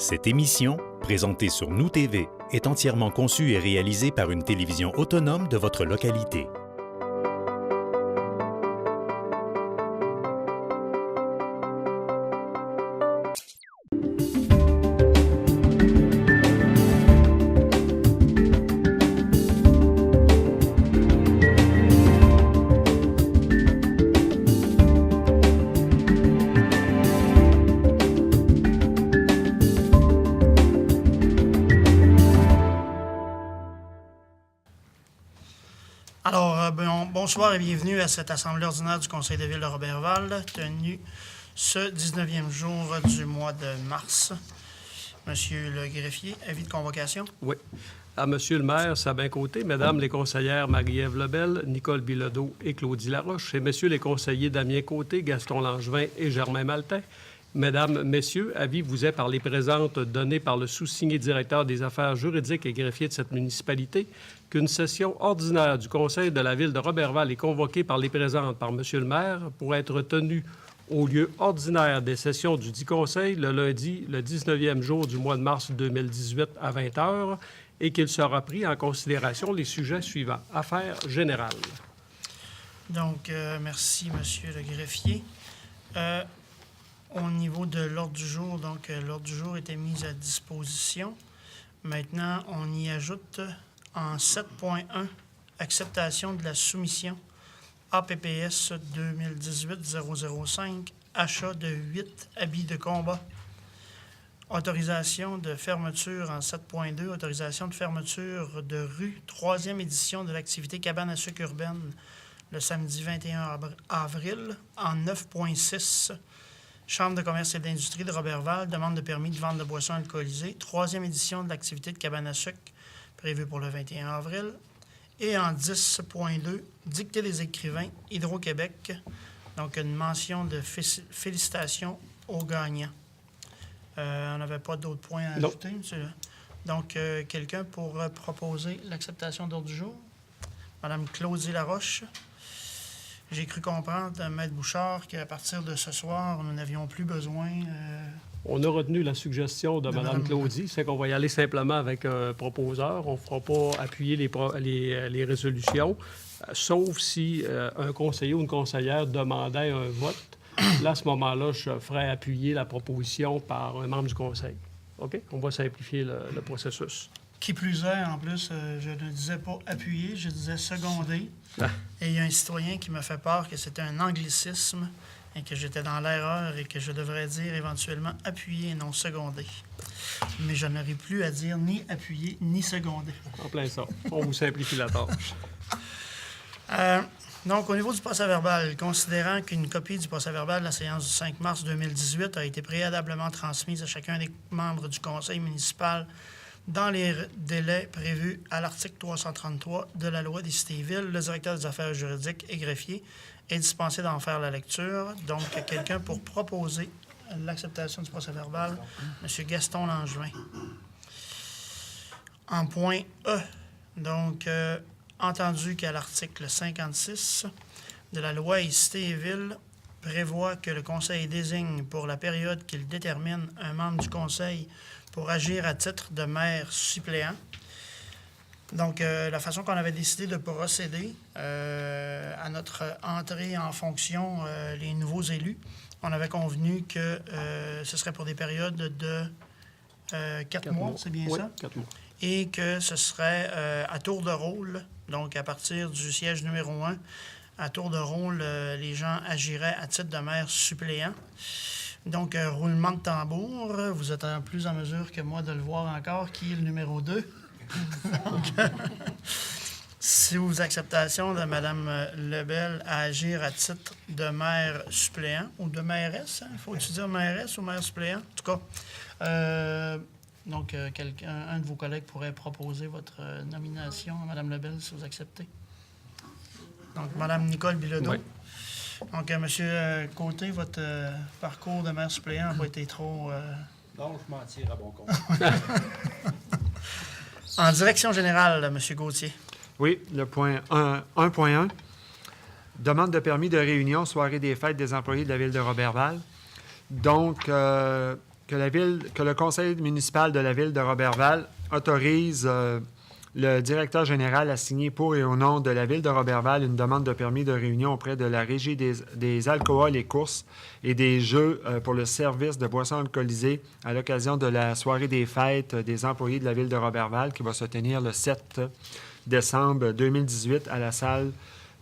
Cette émission, présentée sur Nous TV, est entièrement conçue et réalisée par une télévision autonome de votre localité. Bonsoir et bienvenue à cette assemblée ordinaire du Conseil de ville de Roberval, tenue ce 19e jour du mois de mars. Monsieur le greffier, avis de convocation? Oui. À Monsieur le maire, Sabin Côté, Mesdames les conseillères Marie-Ève Lebel, Nicole Bilodeau et Claudie Laroche, et Messieurs les conseillers Damien Côté, Gaston Langevin et Germain Maltais. Mesdames, Messieurs, avis vous est par les présentes données par le sous-signé directeur des affaires juridiques et greffier de cette municipalité qu'une session ordinaire du Conseil de la ville de Roberval est convoquée par les présentes par Monsieur le maire pour être tenue au lieu ordinaire des sessions du dit Conseil le lundi, le 19e jour du mois de mars 2018 à 20 h et qu'il sera pris en considération les sujets suivants. Affaires générales. Donc, merci, Monsieur le greffier. Au niveau de l'ordre du jour, donc l'ordre du jour était mis à disposition. Maintenant, on y ajoute en 7.1, acceptation de la soumission APPS 2018-005, achat de 8 habits de combat. Autorisation de fermeture en 7.2, autorisation de fermeture de rue, 3e édition de l'activité cabane à sucre urbaine, le samedi 21 avril, en 9.6. Chambre de commerce et d'industrie de Roberval, demande de permis de vente de boissons alcoolisées, 3e édition de l'activité de cabane à sucre, prévue pour le 21 avril. Et en 10.2, dictée des écrivains, Hydro-Québec, donc une mention de félicitations aux gagnants. On n'avait pas d'autres points à ajouter, monsieur. Donc, quelqu'un pour proposer l'acceptation d'ordre du jour? Madame Claudie Laroche. J'ai cru comprendre, Maître Bouchard, qu'à partir de ce soir, nous n'avions plus besoin... On a retenu la suggestion de Mme Claudie, c'est qu'on va y aller simplement avec un proposeur. On ne fera pas appuyer les résolutions, sauf si un conseiller ou une conseillère demandait un vote. Là, à ce moment-là, je ferai appuyer la proposition par un membre du conseil. OK? On va simplifier le processus. Qui plus est, en plus, je ne disais pas appuyer, je disais seconder. Ah. Et il y a un citoyen qui m'a fait part que c'était un anglicisme et que j'étais dans l'erreur et que je devrais dire éventuellement appuyer et non seconder. Mais je n'aurai plus à dire ni appuyer ni seconder. En plein ça. On vous simplifie la tâche. Donc, au niveau du procès-verbal, considérant qu'une copie du procès-verbal de la séance du 5 mars 2018 a été préalablement transmise à chacun des membres du conseil municipal dans les délais prévus à l'article 333 de la loi des cités et villes, le directeur des affaires juridiques et greffier est dispensé d'en faire la lecture. Donc, quelqu'un pour proposer l'acceptation du procès-verbal, M. Gaston Langevin. En point E, donc, entendu qu'à l'article 56 de la loi des cités et villes prévoit que le conseil désigne pour la période qu'il détermine un membre du conseil pour agir à titre de maire suppléant. Donc, la façon qu'on avait décidé de procéder à notre entrée en fonction, les nouveaux élus, on avait convenu que ce serait pour des périodes de 4 mois, c'est bien ça? 4 mois. Et que ce serait à tour de rôle, donc à partir du siège numéro 1, à tour de rôle, les gens agiraient à titre de maire suppléant. Donc, roulement de tambour, vous êtes plus en mesure que moi de le voir encore, qui est le numéro 2. Donc, sous acceptation de Mme Lebel à agir à titre de maire suppléant, ou de mairesse, hein? Faut-tu dire mairesse ou maire suppléant? En tout cas, donc, un de vos collègues pourrait proposer votre nomination à Mme Lebel, si vous acceptez. Donc, Mme Nicole Bilodeau. Oui. Donc, M. Côté, votre parcours de maire suppléant n'a pas été trop... Non, je m'en tire à bon compte. En direction générale, M. Gauthier. Oui, le point 1.1. Demande de permis de réunion, soirée des fêtes des employés de la ville de Roberval. Donc, que le conseil municipal de la ville de Roberval autorise le directeur général à signer pour et au nom de la ville de Roberval une demande de permis de réunion auprès de la Régie des alcools et courses et des jeux pour le service de boissons alcoolisées à l'occasion de la soirée des fêtes des employés de la ville de Roberval qui va se tenir le 7 décembre 2018 à la salle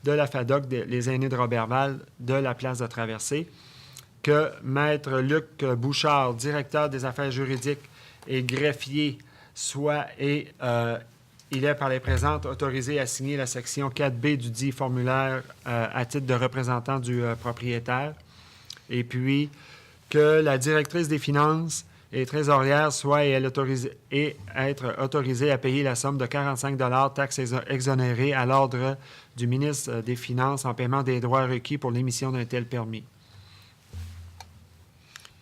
de la FADOC Les Aînés de Roberval de la place de Traversée. Que Maître Luc Bouchard, directeur des affaires juridiques et greffier, il est par les présentes autorisé à signer la section 4B du dit formulaire à titre de représentant du propriétaire. Et puis, que la directrice des finances et trésorière soit et être autorisée à payer la somme de 45 $ taxes exonérées à l'ordre du ministre des Finances en paiement des droits requis pour l'émission d'un tel permis.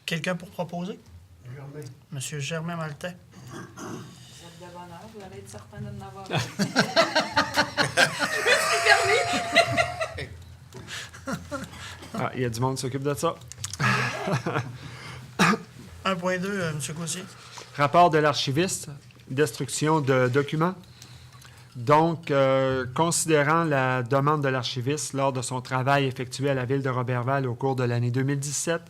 Quelqu'un pour proposer? Germain. Monsieur Germain Maltais. Vous êtes de bonne heure, vous allez être certain de n'avoir Ah, il y a du monde qui s'occupe de ça. 1.2, M. Gauthier. Rapport de l'archiviste, destruction de documents. Donc, considérant la demande de l'archiviste lors de son travail effectué à la ville de Roberval au cours de l'année 2017,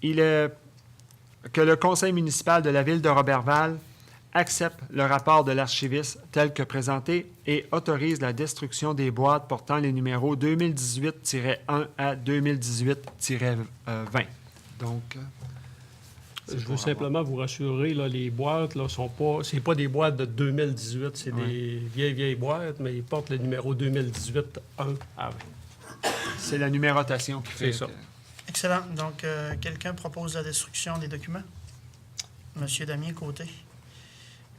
il est que le conseil municipal de la ville de Roberval accepte le rapport de l'archiviste tel que présenté et autorise la destruction des boîtes portant les numéros 2018-1 à 2018-20. Donc, je veux simplement vous rassurer, là, les boîtes, là, c'est pas des boîtes de 2018, c'est des vieilles boîtes, mais ils portent le numéro 2018-1 à 20. C'est la numérotation qui fait ça. Excellent. Donc, quelqu'un propose la destruction des documents? Monsieur Damien Côté. Vous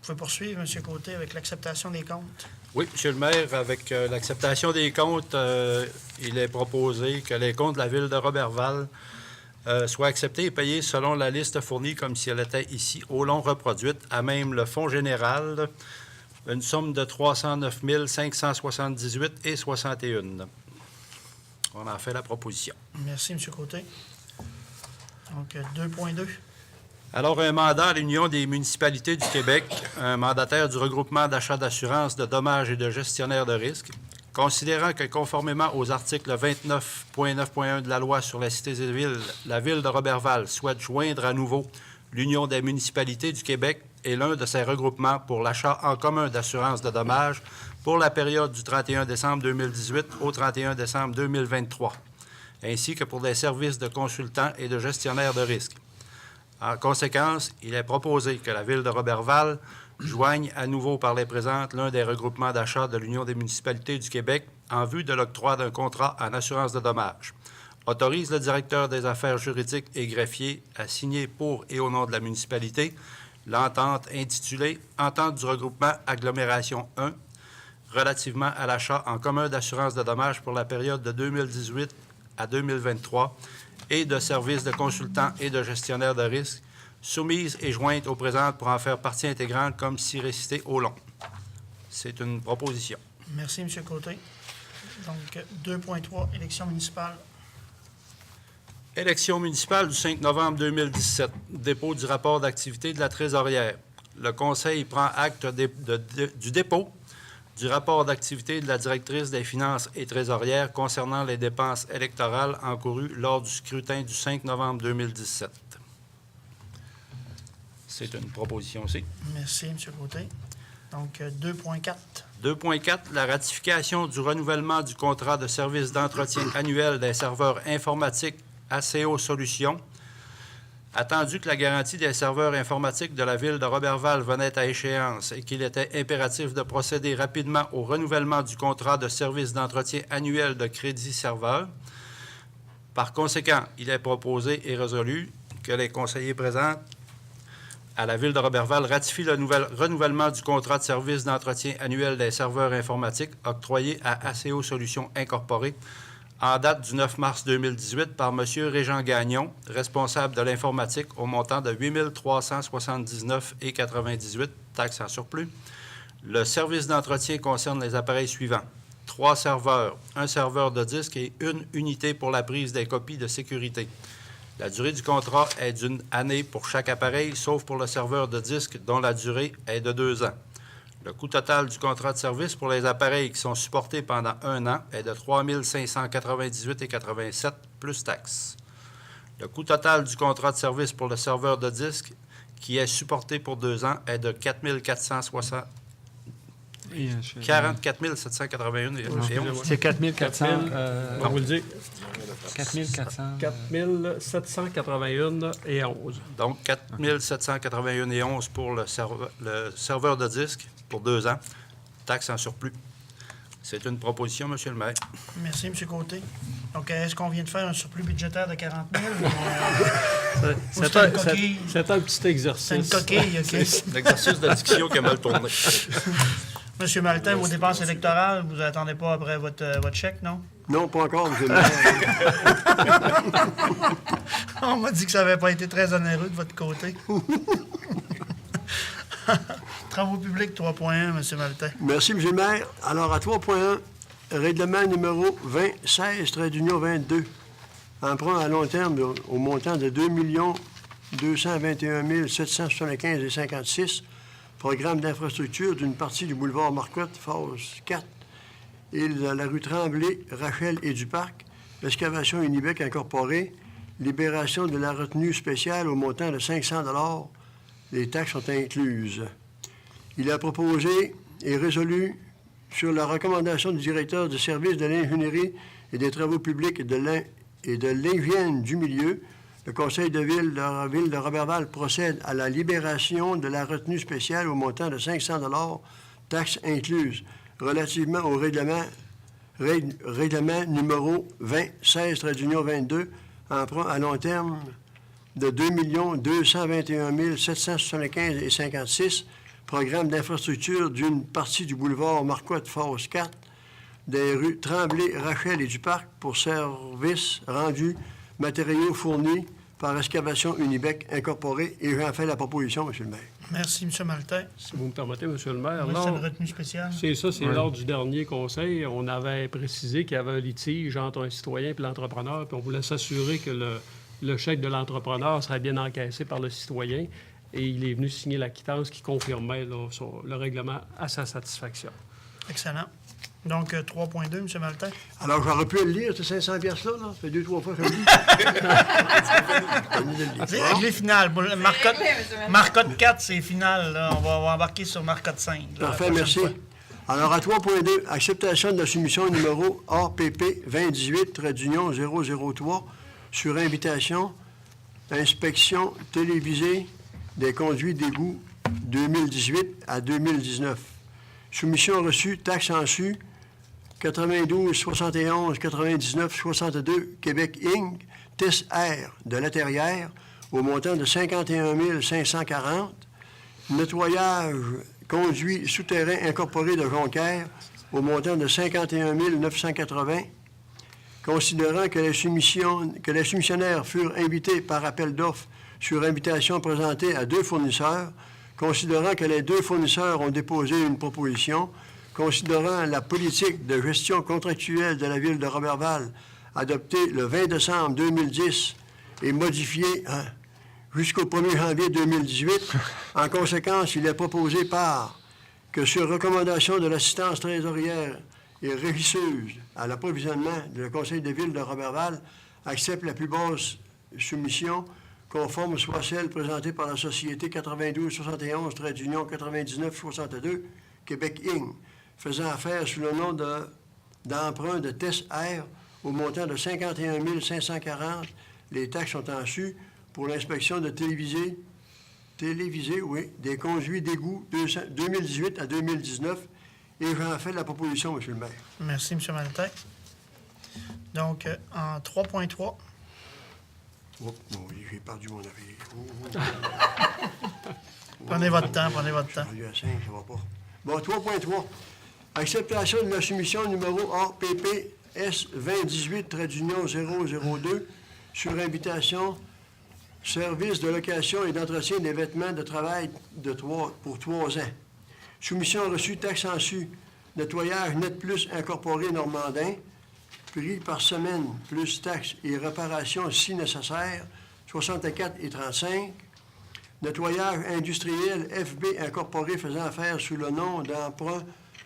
pouvez poursuivre, M. Côté, avec l'acceptation des comptes. Oui, M. le maire, avec l'acceptation des comptes, il est proposé que les comptes de la ville de Roberval soient acceptés et payés selon la liste fournie comme si elle était ici au long reproduite, à même le fonds général, une somme de 309 578,61. On en fait la proposition. Merci, M. Côté. Donc, 2.2. Alors, un mandat à l'Union des municipalités du Québec, un mandataire du regroupement d'achat d'assurance de dommages et de gestionnaire de risques, considérant que, conformément aux articles 29.9.1 de la loi sur la Cité des villes, la ville de Roberval souhaite joindre à nouveau l'Union des municipalités du Québec et l'un de ses regroupements pour l'achat en commun d'assurance de dommages pour la période du 31 décembre 2018 au 31 décembre 2023, ainsi que pour des services de consultants et de gestionnaires de risques. En conséquence, il est proposé que la ville de Roberval joigne à nouveau par les présentes l'un des regroupements d'achat de l'Union des municipalités du Québec en vue de l'octroi d'un contrat en assurance de dommages. Autorise le directeur des affaires juridiques et greffier à signer pour et au nom de la municipalité l'entente intitulée « Entente du regroupement Agglomération 1 » relativement à l'achat en commun d'assurance de dommages pour la période de 2018 à 2023 et de services de consultants et de gestionnaires de risques, soumises et jointes aux présentes pour en faire partie intégrante comme si récité au long. C'est une proposition. Merci, M. Côté. Donc, 2.3, élection municipale. Élection municipale du 5 novembre 2017. Dépôt du rapport d'activité de la trésorière. Le Conseil prend acte du dépôt du rapport d'activité de la directrice des finances et trésorière concernant les dépenses électorales encourues lors du scrutin du 5 novembre 2017. C'est une proposition aussi. Merci, M. Côté. Donc, 2.4. 2.4. La ratification du renouvellement du contrat de service d'entretien annuel des serveurs informatiques ACO Solutions. Attendu que la garantie des serveurs informatiques de la ville de Roberval venait à échéance et qu'il était impératif de procéder rapidement au renouvellement du contrat de service d'entretien annuel de crédit serveur. Par conséquent, il est proposé et résolu que les conseillers présents à la ville de Roberval ratifient le renouvellement du contrat de service d'entretien annuel des serveurs informatiques octroyé à ACO Solutions Incorporée en date du 9 mars 2018 par M. Régent Gagnon, responsable de l'informatique, au montant de 8 379,98 taxes en surplus. Le service d'entretien concerne les appareils suivants. 3 serveurs, un serveur de disque et une unité pour la prise des copies de sécurité. La durée du contrat est d'une année pour chaque appareil, sauf pour le serveur de disque dont la durée est de 2 ans. Le coût total du contrat de service pour les appareils qui sont supportés pendant 1 an est de 3 598,87 plus taxes. Le coût total du contrat de service pour le serveur de disque qui est supporté pour 2 ans est de 44 781 C'est 4400. On va vous le dire. 4400. 4 781 et 11. Donc, 4 781,11 pour le serveur de disque pour 2 ans, taxe en surplus. C'est une proposition, M. le maire. Merci, M. Côté. Donc, est-ce qu'on vient de faire un surplus budgétaire de 40 000? C'est une coquille? c'est un petit exercice. C'est une coquille, OK. C'est un exercice de diction qui a mal tourné. M. Maltais, vos dépenses électorales, vous n'attendez pas après votre chèque, non? Non, pas encore, M. le maire. On m'a dit que ça n'avait pas été très onéreux de votre côté. Travaux publics 3.1, M. Maltais. Merci, M. le maire. Alors, à 3.1, règlement numéro 2016-22. Emprunt à long terme au montant de 2 221 775,56. Programme d'infrastructure d'une partie du boulevard Marcotte, phase 4, et la rue Tremblay, Rachel et du Parc, excavation Unibec incorporée, libération de la retenue spéciale au montant de 500 $. Les taxes sont incluses. Il a proposé et résolu sur la recommandation du directeur du service de l'ingénierie et des travaux publics et de l'hygiène du milieu. Le conseil de ville de Roberval procède à la libération de la retenue spéciale au montant de 500 $, taxes incluses, relativement au règlement numéro 2016-22, emprunt à long terme de 2 221 775,56, programme d'infrastructure d'une partie du boulevard Marcotte, phase 4, des rues Tremblay, Rachel et du Parc pour services rendus, matériaux fournis par excavation Unibec incorporée. Et j'en fais la proposition, M. le maire. Merci, M. Maltais. Si vous me permettez, M. le maire. Oui, c'est non, une retenue spéciale. c'est ça, c'est lors du dernier conseil. On avait précisé qu'il y avait un litige entre un citoyen et l'entrepreneur, puis on voulait s'assurer que le chèque de l'entrepreneur serait bien encaissé par le citoyen. Et il est venu signer la quittance qui confirmait là, le règlement à sa satisfaction. Excellent. Donc, 3.2, M. Maltais. Alors, j'aurais pu le lire, ces 500 piastres-là, là. Ça fait 2-3 fois que je le lis. C'est réglé final. Marcotte, Marcotte 4, c'est final. Là. On va embarquer sur Marcotte 5. Là, Parfait, la merci. prochaine Alors, à 3.2, acceptation de la soumission numéro APP 2018-003 sur invitation, inspection télévisée des conduits d'égout 2018 à 2019. Soumission reçue, taxe en su, 92 71 99 62 Québec Inc., test R de la Terrière au montant de 51 540. Nettoyage conduit souterrain incorporé de Jonquière au montant de 51 980. Considérant que les soumissionnaires furent invités par appel d'offres sur invitation présentée à 2 fournisseurs, considérant que les 2 fournisseurs ont déposé une proposition, considérant la politique de gestion contractuelle de la Ville de Roberval adoptée le 20 décembre 2010 et modifiée jusqu'au 1er janvier 2018, en conséquence, il est proposé que sur recommandation de l'assistance trésorière et régisseuse à l'approvisionnement, le Conseil de Ville de Roberval accepte la plus basse soumission conforme soit celle présentée par la Société 92-71-99-62 Québec Inc., faisant affaire sous le nom d'emprunt de test R au montant de 51 540. Les taxes sont en su pour l'inspection de télévisée, des conduits d'égout 2018 à 2019. Et j'en fais la proposition, M. le maire. Merci, M. Maltais. Donc, en 3.3. Oh, oui, j'ai perdu mon avis. Prenez votre temps, prenez votre temps. Je suis rendu à 5, ça va pas. Bon, 3.3. Acceptation de la soumission numéro APPS 2018-002 sur invitation, service de location et d'entretien des vêtements de travail pour 3 ans. Soumission reçue, taxe en su, nettoyage Net Plus incorporé Normandin, prix par semaine plus taxes et réparation si nécessaire, 64,35. Nettoyage industriel FB Incorporé faisant affaire sous le nom d'emprunt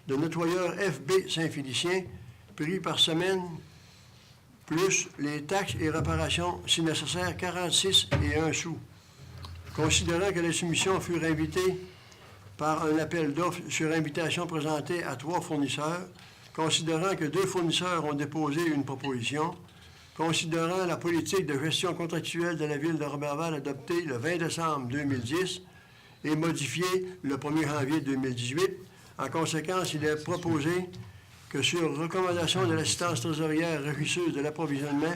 de nettoyeur FB Saint-Félicien, prix par semaine, plus les taxes et réparations, si nécessaire, 46,01 sous. Considérant que les soumissions furent invitées par un appel d'offres sur invitation présentée à 3 fournisseurs, considérant que 2 fournisseurs ont déposé une proposition, considérant la politique de gestion contractuelle de la Ville de Roberval adoptée le 20 décembre 2010 et modifiée le 1er janvier 2018, en conséquence, il est proposé que sur recommandation de l'assistance trésorière régisseuse de l'approvisionnement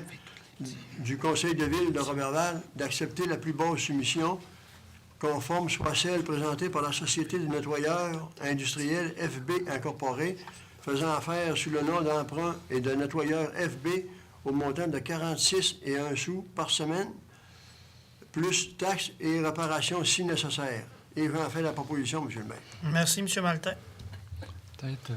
du Conseil de Ville de Roberval, d'accepter la plus basse soumission conforme soit celle présentée par la Société de nettoyeurs industriels FB Incorporé, faisant affaire sous le nom d'emprunt et de nettoyeur FB au montant de 46,01 sous par semaine, plus taxes et réparations si nécessaire. Et j'en fais la proposition, M. le maire. Merci, M. Maltais. Peut-être,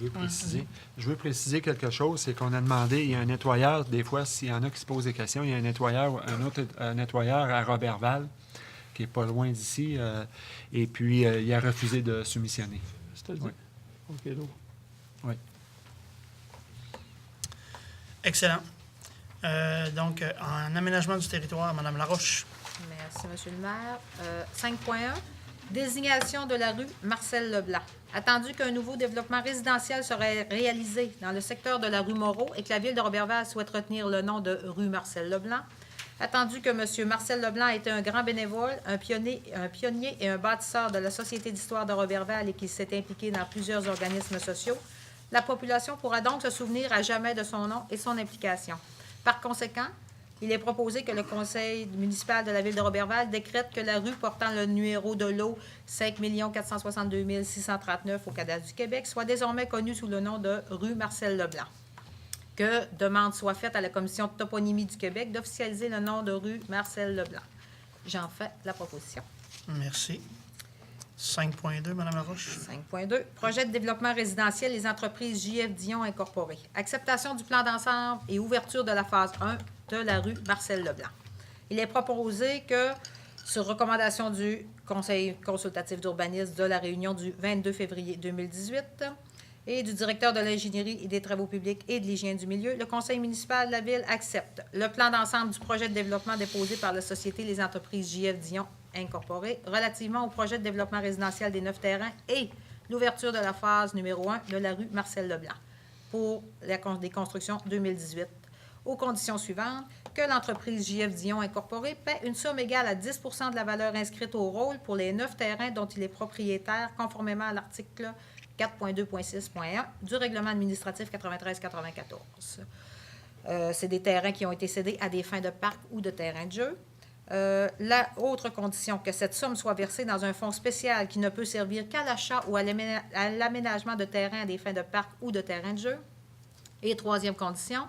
je veux préciser quelque chose, c'est qu'on a demandé, il y a un nettoyeur, des fois, s'il y en a qui se posent des questions, il y a un autre nettoyeur à Roberval, qui n'est pas loin d'ici, et puis il a refusé de soumissionner. C'est-à-dire? Oui. OK, donc. Oui. Excellent. Donc, en aménagement du territoire, Mme Laroche. Merci, M. le maire. 5.1, désignation de la rue Marcel Leblanc. Attendu qu'un nouveau développement résidentiel serait réalisé dans le secteur de la rue Moreau et que la Ville de Roberval souhaite retenir le nom de rue Marcel Leblanc, attendu que M. Marcel Leblanc était un grand bénévole, un pionnier et un bâtisseur de la Société d'histoire de Roberval et qu'il s'est impliqué dans plusieurs organismes sociaux, la population pourra donc se souvenir à jamais de son nom et son implication. Par conséquent, il est proposé que le conseil municipal de la Ville de Roberval décrète que la rue portant le numéro de lot 5 462 639 au cadastre du Québec soit désormais connue sous le nom de rue Marcel Leblanc. Que demande soit faite à la Commission de toponymie du Québec d'officialiser le nom de rue Marcel Leblanc. J'en fais la proposition. Merci. 5.2, Mme Laroche. 5.2. Projet de développement résidentiel des entreprises JF Dion Incorporées. Acceptation du plan d'ensemble et ouverture de la phase 1 de la rue Marcel Leblanc. Il est proposé que, sur recommandation du Conseil consultatif d'urbanisme de la réunion du 22 février 2018 et du directeur de l'ingénierie et des travaux publics et de l'hygiène du milieu, le Conseil municipal de la Ville accepte le plan d'ensemble du projet de développement déposé par la Société Les entreprises JF Dion Incorporées relativement au projet de développement résidentiel des 9 terrains et l'ouverture de la phase numéro 1 de la rue Marcel Leblanc pour des constructions 2018, aux conditions suivantes, que l'entreprise JF Dion Incorporée paie une somme égale à 10 de la valeur inscrite au rôle pour les 9 terrains dont il est propriétaire, conformément à l'article 4.2.6.1 du règlement administratif 93-94. C'est des terrains qui ont été cédés à des fins de parc ou de terrain de jeu. La autre condition, que cette somme soit versée dans un fonds spécial qui ne peut servir qu'à l'achat ou à l'aménagement de terrains à des fins de parc ou de terrain de jeu. Et troisième condition,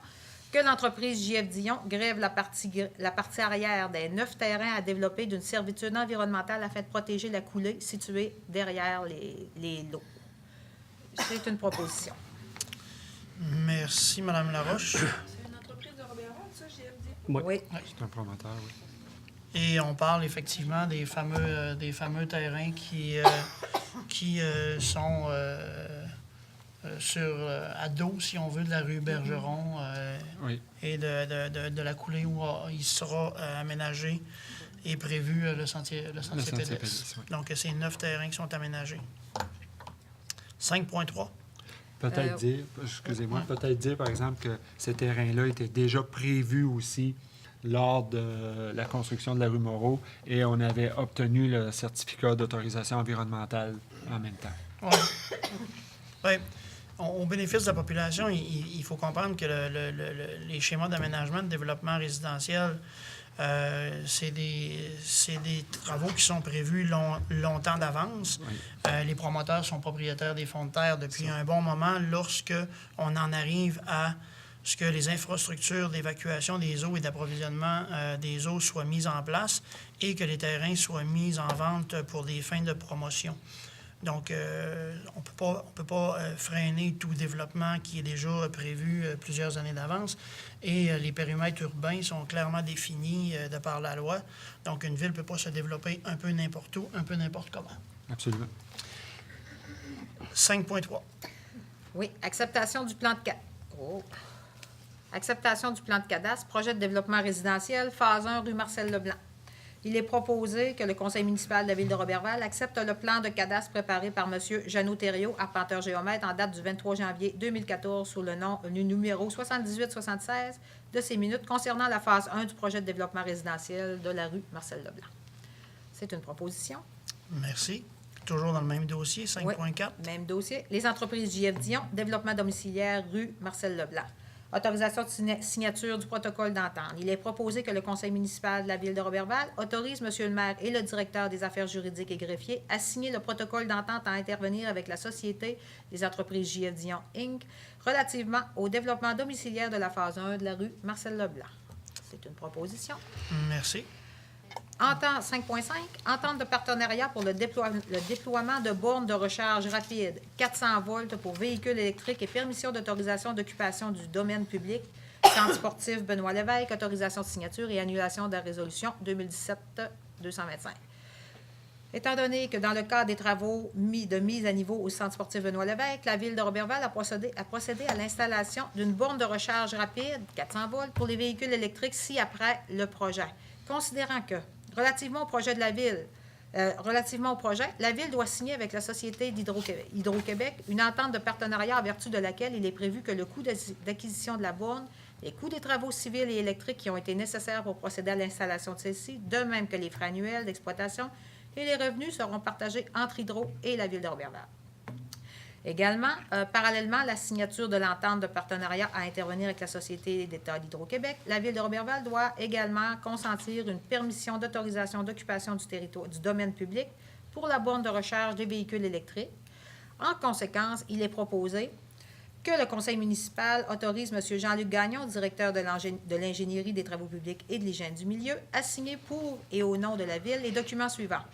que l'entreprise JF Dion grève la partie arrière des 9 terrains à développer d'une servitude environnementale afin de protéger la coulée située derrière les lots. C'est une proposition. Merci, Mme Laroche. C'est une entreprise de Roberval, ça, JF Dion? Oui. C'est un promoteur, oui. Et on parle effectivement des fameux terrains qui sont à dos, si on veut, de la rue Bergeron Oui. et de la coulée où il sera aménagé et prévu le sentier pédestre. pédestre, oui. Donc, c'est 9 terrains qui sont aménagés. 5.3. Peut-être dire, excusez-moi, peut-être dire, par exemple, que ces terrains-là étaient déjà prévus aussi lors de la construction de la rue Moreau et on avait obtenu le certificat d'autorisation environnementale en même temps. Oui. Ouais. Au bénéfice de la population, il faut comprendre que les schémas d'aménagement de développement résidentiel, c'est des travaux qui sont prévus longtemps d'avance. Oui. Les promoteurs sont propriétaires des fonds de terre depuis un bon moment lorsque on en arrive à ce que les infrastructures d'évacuation des eaux et d'approvisionnement des eaux soient mises en place et que les terrains soient mis en vente pour des fins de promotion. Donc, on peut pas freiner tout développement qui est déjà prévu plusieurs années d'avance. Et les périmètres urbains sont clairement définis de par la loi. Donc, une ville ne peut pas se développer un peu n'importe où, un peu n'importe comment. Absolument. 5.3. Oui, acceptation du plan de acceptation du plan de cadastre, projet de développement résidentiel, phase 1, rue Marcel-Leblanc. Il est proposé que le conseil municipal de la ville de Roberval accepte le plan de cadastre préparé par M. Jeannot Thériault, arpenteur géomètre, en date du 23 janvier 2014 sous le numéro 7876 de ces minutes concernant la phase 1 du projet de développement résidentiel de la rue Marcel-Leblanc. C'est une proposition. Merci. Toujours dans le même dossier, 5.4. Oui, même dossier. Les entreprises JF Dion, développement domiciliaire, rue Marcel-Leblanc. Autorisation de signature du protocole d'entente. Il est proposé que le conseil municipal de la ville de Roberval autorise M. le maire et le directeur des affaires juridiques et greffiers à signer le protocole d'entente à intervenir avec la Société des entreprises JF Dion, Inc. relativement au développement domiciliaire de la phase 1 de la rue Marcel-Leblanc. C'est une proposition. Merci. 5.5, entente de partenariat pour le déploiement de bornes de recharge rapide, 400 volts pour véhicules électriques et permission d'autorisation d'occupation du domaine public, centre sportif Benoît Lévesque, autorisation de signature et annulation de la résolution 2017-225. Étant donné que dans le cadre des travaux de mise à niveau au centre sportif Benoît Lévesque, la ville de Roberval a procédé à l'installation d'une borne de recharge rapide, 400 volts, pour les véhicules électriques ci-après le projet. Considérant que, relativement au projet, la ville doit signer avec la Société d'Hydro-Québec une entente de partenariat en vertu de laquelle il est prévu que le coût d'acquisition de la borne, les coûts des travaux civils et électriques qui ont été nécessaires pour procéder à l'installation de celle-ci, de même que les frais annuels d'exploitation et les revenus seront partagés entre Hydro et la ville de Roberval. Également, parallèlement à la signature de l'entente de partenariat à intervenir avec la Société d'État d'Hydro-Québec, la ville de Roberval doit également consentir une permission d'autorisation d'occupation du domaine public pour la borne de recharge des véhicules électriques. En conséquence, il est proposé que le conseil municipal autorise M. Jean-Luc Gagnon, directeur de l'ingénierie des travaux publics et de l'hygiène du milieu, à signer pour et au nom de la ville les documents suivants.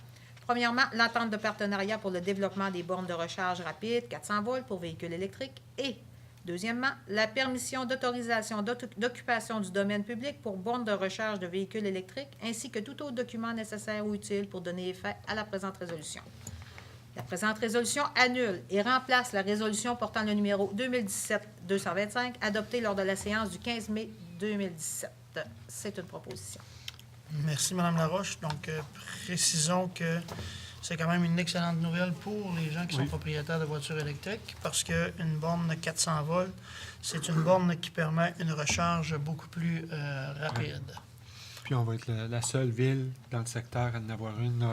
Premièrement, l'entente de partenariat pour le développement des bornes de recharge rapide, 400 volts pour véhicules électriques. Et, deuxièmement, la permission d'autorisation d'occupation du domaine public pour bornes de recharge de véhicules électriques, ainsi que tout autre document nécessaire ou utile pour donner effet à la présente résolution. La présente résolution annule et remplace la résolution portant le numéro 2017-225, adoptée lors de la séance du 15 mai 2017. C'est une proposition. Merci, Mme Laroche. Donc, précisons que c'est quand même une excellente nouvelle pour les gens qui sont propriétaires de voitures électriques parce qu'une borne de 400 volts, c'est une borne qui permet une recharge beaucoup plus rapide. Puis on va être la seule ville dans le secteur à en avoir une,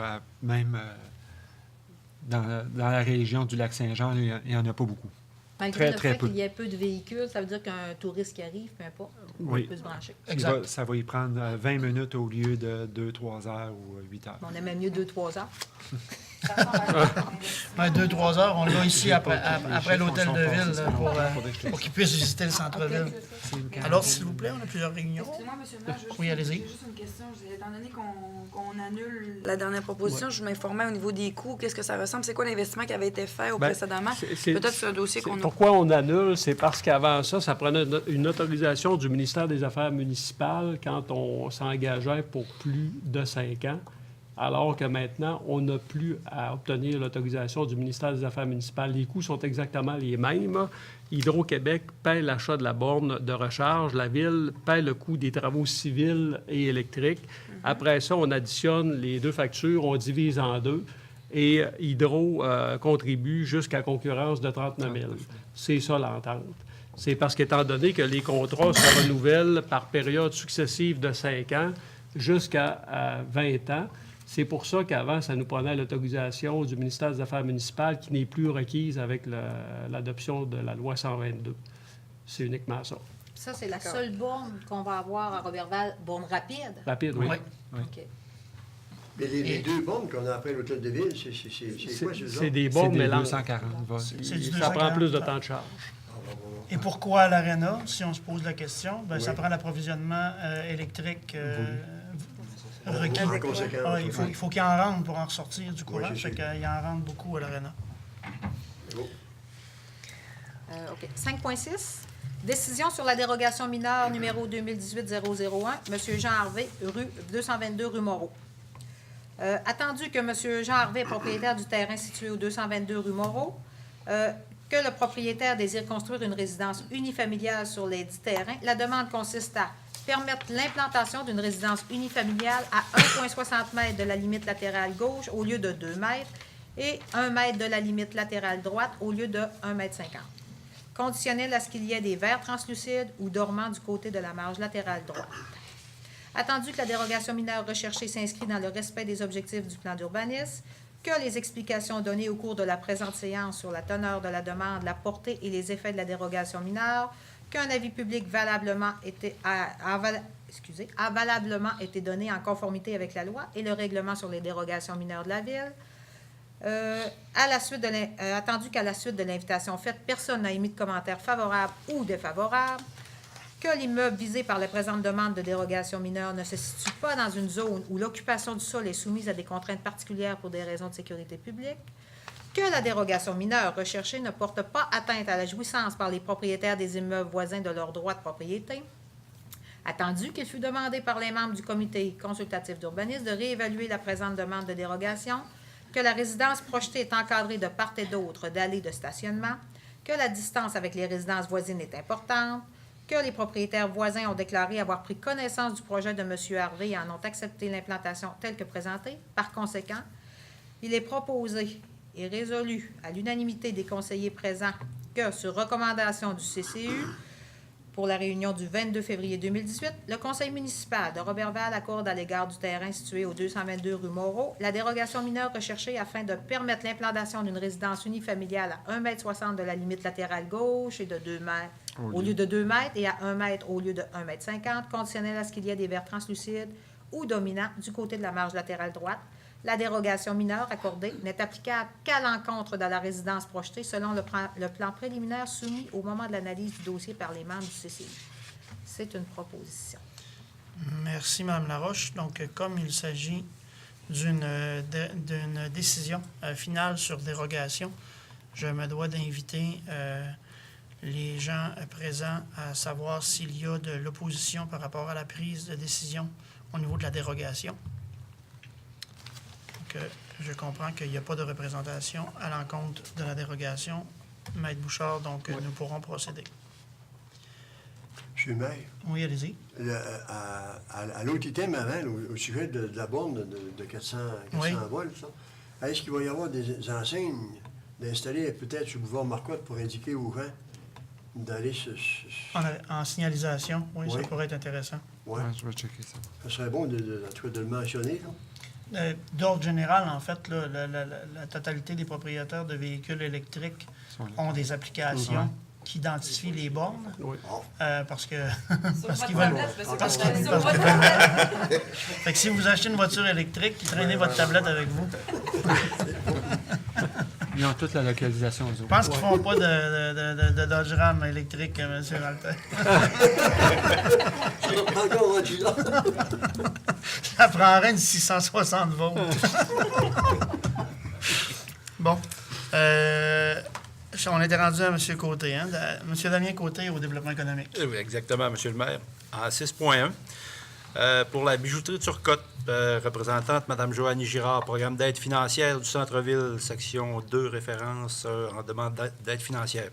même dans la région du Lac-Saint-Jean, il n'y en a pas beaucoup. Malgré le fait peu. qu'il y ait peu de véhicules, ça veut dire qu'un touriste qui arrive, peu importe, il peut se brancher. Exact. Ça va y prendre 20 minutes au lieu de 2-3 heures ou 8 heures. On aimait mieux 2-3 heures. 2-3 heures, on l'a ici après l'hôtel de ville pour qu'ils puissent visiter le centre-ville. Alors, s'il vous plaît, on a plusieurs réunions. Excusez-moi, monsieur le maire, Oui, allez-y. j'ai juste une question. Étant donné qu'on annule la dernière proposition, je m'informais au niveau des coûts, qu'est-ce que ça ressemble? C'est quoi l'investissement qui avait été fait précédemment? Peut-être c'est un dossier qu'on a... Pourquoi on annule? C'est parce qu'avant ça, ça prenait une autorisation du ministère des Affaires municipales quand on s'engageait pour plus de 5 ans. Alors que maintenant, on n'a plus à obtenir l'autorisation du ministère des Affaires municipales. Les coûts sont exactement les mêmes. Hydro-Québec paie l'achat de la borne de recharge. La Ville paie le coût des travaux civils et électriques. Après ça, on additionne les deux factures, on divise en deux. Et Hydro contribue jusqu'à concurrence de 39 000. C'est ça l'entente. C'est parce qu'étant donné que les contrats se renouvellent par période successive de 5 ans jusqu'à 20 ans, c'est pour ça qu'avant, ça nous prenait l'autorisation du ministère des Affaires municipales qui n'est plus requise avec l'adoption de la loi 122. C'est uniquement ça. Ça, c'est la seule borne qu'on va avoir à Roberval, borne rapide? Rapide, oui. OK. Mais les deux bornes qu'on a après l'hôtel de ville, c'est quoi ce genre? C'est des bornes mélanges. 240 volts. Ça prend plus de temps de charge. Et pourquoi l'Arena, si on se pose la question? Ça prend l'approvisionnement électrique requis. En conséquence. Ah, il faut qu'il en rentre pour en ressortir du courant. c'est Fait sûr. qu'il en rentre beaucoup à l'Arena. C'est bon. OK. 5.6. Décision sur la dérogation mineure numéro 2018-001, M. Jean Harvey, rue 222 rue Moreau. Attendu que M. Jean Harvey est propriétaire du terrain situé au 222 rue Moreau, que le propriétaire désire construire une résidence unifamiliale sur les 10 terrains, la demande consiste à permettre l'implantation d'une résidence unifamiliale à 1,60 m de la limite latérale gauche au lieu de 2 m et 1 m de la limite latérale droite au lieu de 1,50 m. Conditionnel à ce qu'il y ait des verres translucides ou dormants du côté de la marge latérale droite. Attendu que la dérogation mineure recherchée s'inscrit dans le respect des objectifs du plan d'urbanisme, que les explications données au cours de la présente séance sur la teneur de la demande, la portée et les effets de la dérogation mineure, qu'un avis public a valablement été donné en conformité avec la loi et le règlement sur les dérogations mineures de la Ville. Attendu qu'à la suite de l'invitation faite, personne n'a émis de commentaires favorables ou défavorables, que l'immeuble visé par la présente demande de dérogation mineure ne se situe pas dans une zone où l'occupation du sol est soumise à des contraintes particulières pour des raisons de sécurité publique, que la dérogation mineure recherchée ne porte pas atteinte à la jouissance par les propriétaires des immeubles voisins de leurs droits de propriété, attendu qu'il fut demandé par les membres du comité consultatif d'urbanisme de réévaluer la présente demande de dérogation, que la résidence projetée est encadrée de part et d'autre d'allées de stationnement, que la distance avec les résidences voisines est importante, que les propriétaires voisins ont déclaré avoir pris connaissance du projet de M. Harvey et en ont accepté l'implantation telle que présentée. Par conséquent, il est proposé et résolu à l'unanimité des conseillers présents que, sur recommandation du CCU, pour la réunion du 22 février 2018, le conseil municipal de Roberval accorde à l'égard du terrain situé au 222 rue Moreau la dérogation mineure recherchée afin de permettre l'implantation d'une résidence unifamiliale à 1,60 m de la limite latérale gauche et de 2 m au lieu de 2 m et à 1 m au lieu de 1,50 m, conditionnel à ce qu'il y ait des verres translucides ou dominants du côté de la marge latérale droite. La dérogation mineure accordée n'est applicable qu'à l'encontre de la résidence projetée selon le plan préliminaire soumis au moment de l'analyse du dossier par les membres du CCI. C'est une proposition. Merci, Mme Laroche. Donc, comme il s'agit d'une décision finale sur dérogation, je me dois d'inviter les gens présents à savoir s'il y a de l'opposition par rapport à la prise de décision au niveau de la dérogation. Donc, je comprends qu'il n'y a pas de représentation à l'encontre de la dérogation. Maître Bouchard, donc, nous pourrons procéder. Monsieur le maire, Oui, allez-y. à l'autre item avant, au sujet de la borne de 400 Oui. volts, ça, est-ce qu'il va y avoir des enseignes d'installer peut-être sur le boulevard Marcotte pour indiquer aux gens d'aller En signalisation, oui, Oui. ça pourrait être intéressant. Ouais. Je vais checker ça. Ça serait bon en tout cas de le mentionner. Là. D'ordre général, en fait, là, la totalité des propriétaires de véhicules électriques ont des applications qui identifient les bornes. Oui. Parce que Sur parce votre qu'ils veulent. tablette, parce que parce votre qu'ils- tablette, parce sur que- votre tablette. Fait que si vous achetez une voiture électrique, traînez votre tablette avec vous. Ils ont toute la localisation, eux Je autres. pense qu'ils font pas de Dodge Ram électrique, M. Maltais. Encore rendu là. Ça prendrait une 660 volts. Bon. On était rendu à M. Côté, hein? M. Damien Côté au développement économique. Oui, exactement, M. le maire. En 6.1, pour la bijouterie Turcotte, représentante Mme Joannie Girard, programme d'aide financière du centre-ville, section 2, référence en demande d'aide financière.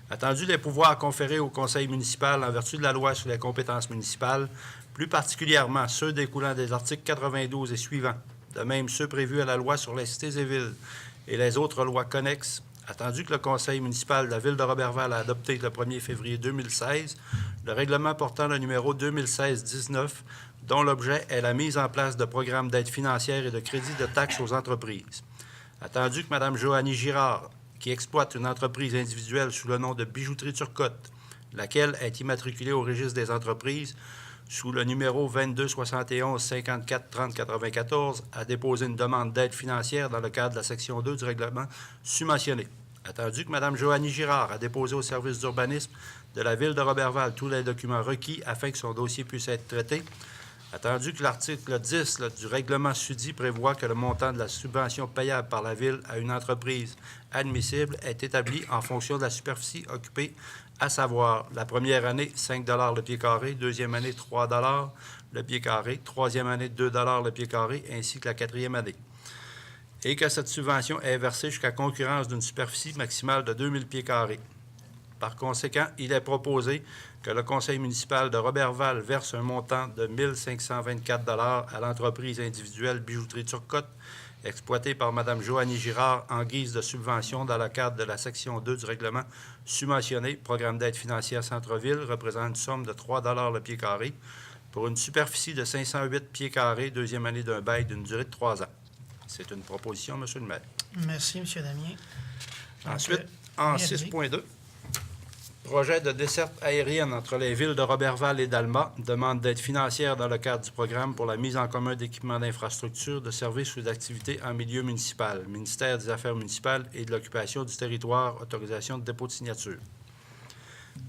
Attendu les pouvoirs conférés au conseil municipal en vertu de la loi sur les compétences municipales, plus particulièrement ceux découlant des articles 92 et suivants, de même ceux prévus à la loi sur les cités et villes et les autres lois connexes, attendu que le conseil municipal de la ville de Roberval a adopté le 1er février 2016 le règlement portant le numéro 2016-19, dont l'objet est la mise en place de programmes d'aide financière et de crédit de taxes aux entreprises. Attendu que Mme Joannie Girard, qui exploite une entreprise individuelle sous le nom de Bijouterie Turcotte, laquelle est immatriculée au registre des entreprises sous le numéro 22 71 54 30 94, a déposé une demande d'aide financière dans le cadre de la section 2 du règlement submentionné. Attendu que Mme Joannie Girard a déposé au service d'urbanisme de la ville de Roberval tous les documents requis afin que son dossier puisse être traité, Attendu que l'article 10 du règlement SUDI prévoit que le montant de la subvention payable par la Ville à une entreprise admissible est établi en fonction de la superficie occupée, à savoir la première année, 5 le pied carré, deuxième année, 3 le pied carré, troisième année, 2 le pied carré, ainsi que la quatrième année. Et que cette subvention est versée jusqu'à concurrence d'une superficie maximale de 2000 pieds carrés. Par conséquent, il est proposé que le conseil municipal de Roberval verse un montant de 1 524 à l'entreprise individuelle Bijouterie Turcotte, exploitée par Mme Joannie Girard en guise de subvention dans le cadre de la section 2 du règlement subventionné, programme d'aide financière Centre-Ville, représente une somme de 3 le pied carré pour une superficie de 508 pieds carrés, deuxième année d'un bail d'une durée de 3 ans. C'est une proposition, M. le maire. Merci, M. Damien. Ensuite, en 6.2, projet de desserte aérienne entre les villes de Roberval et d'Alma, demande d'aide financière dans le cadre du programme pour la mise en commun d'équipements d'infrastructures, de services ou d'activités en milieu municipal, ministère des Affaires municipales et de l'occupation du territoire, autorisation de dépôt de signature.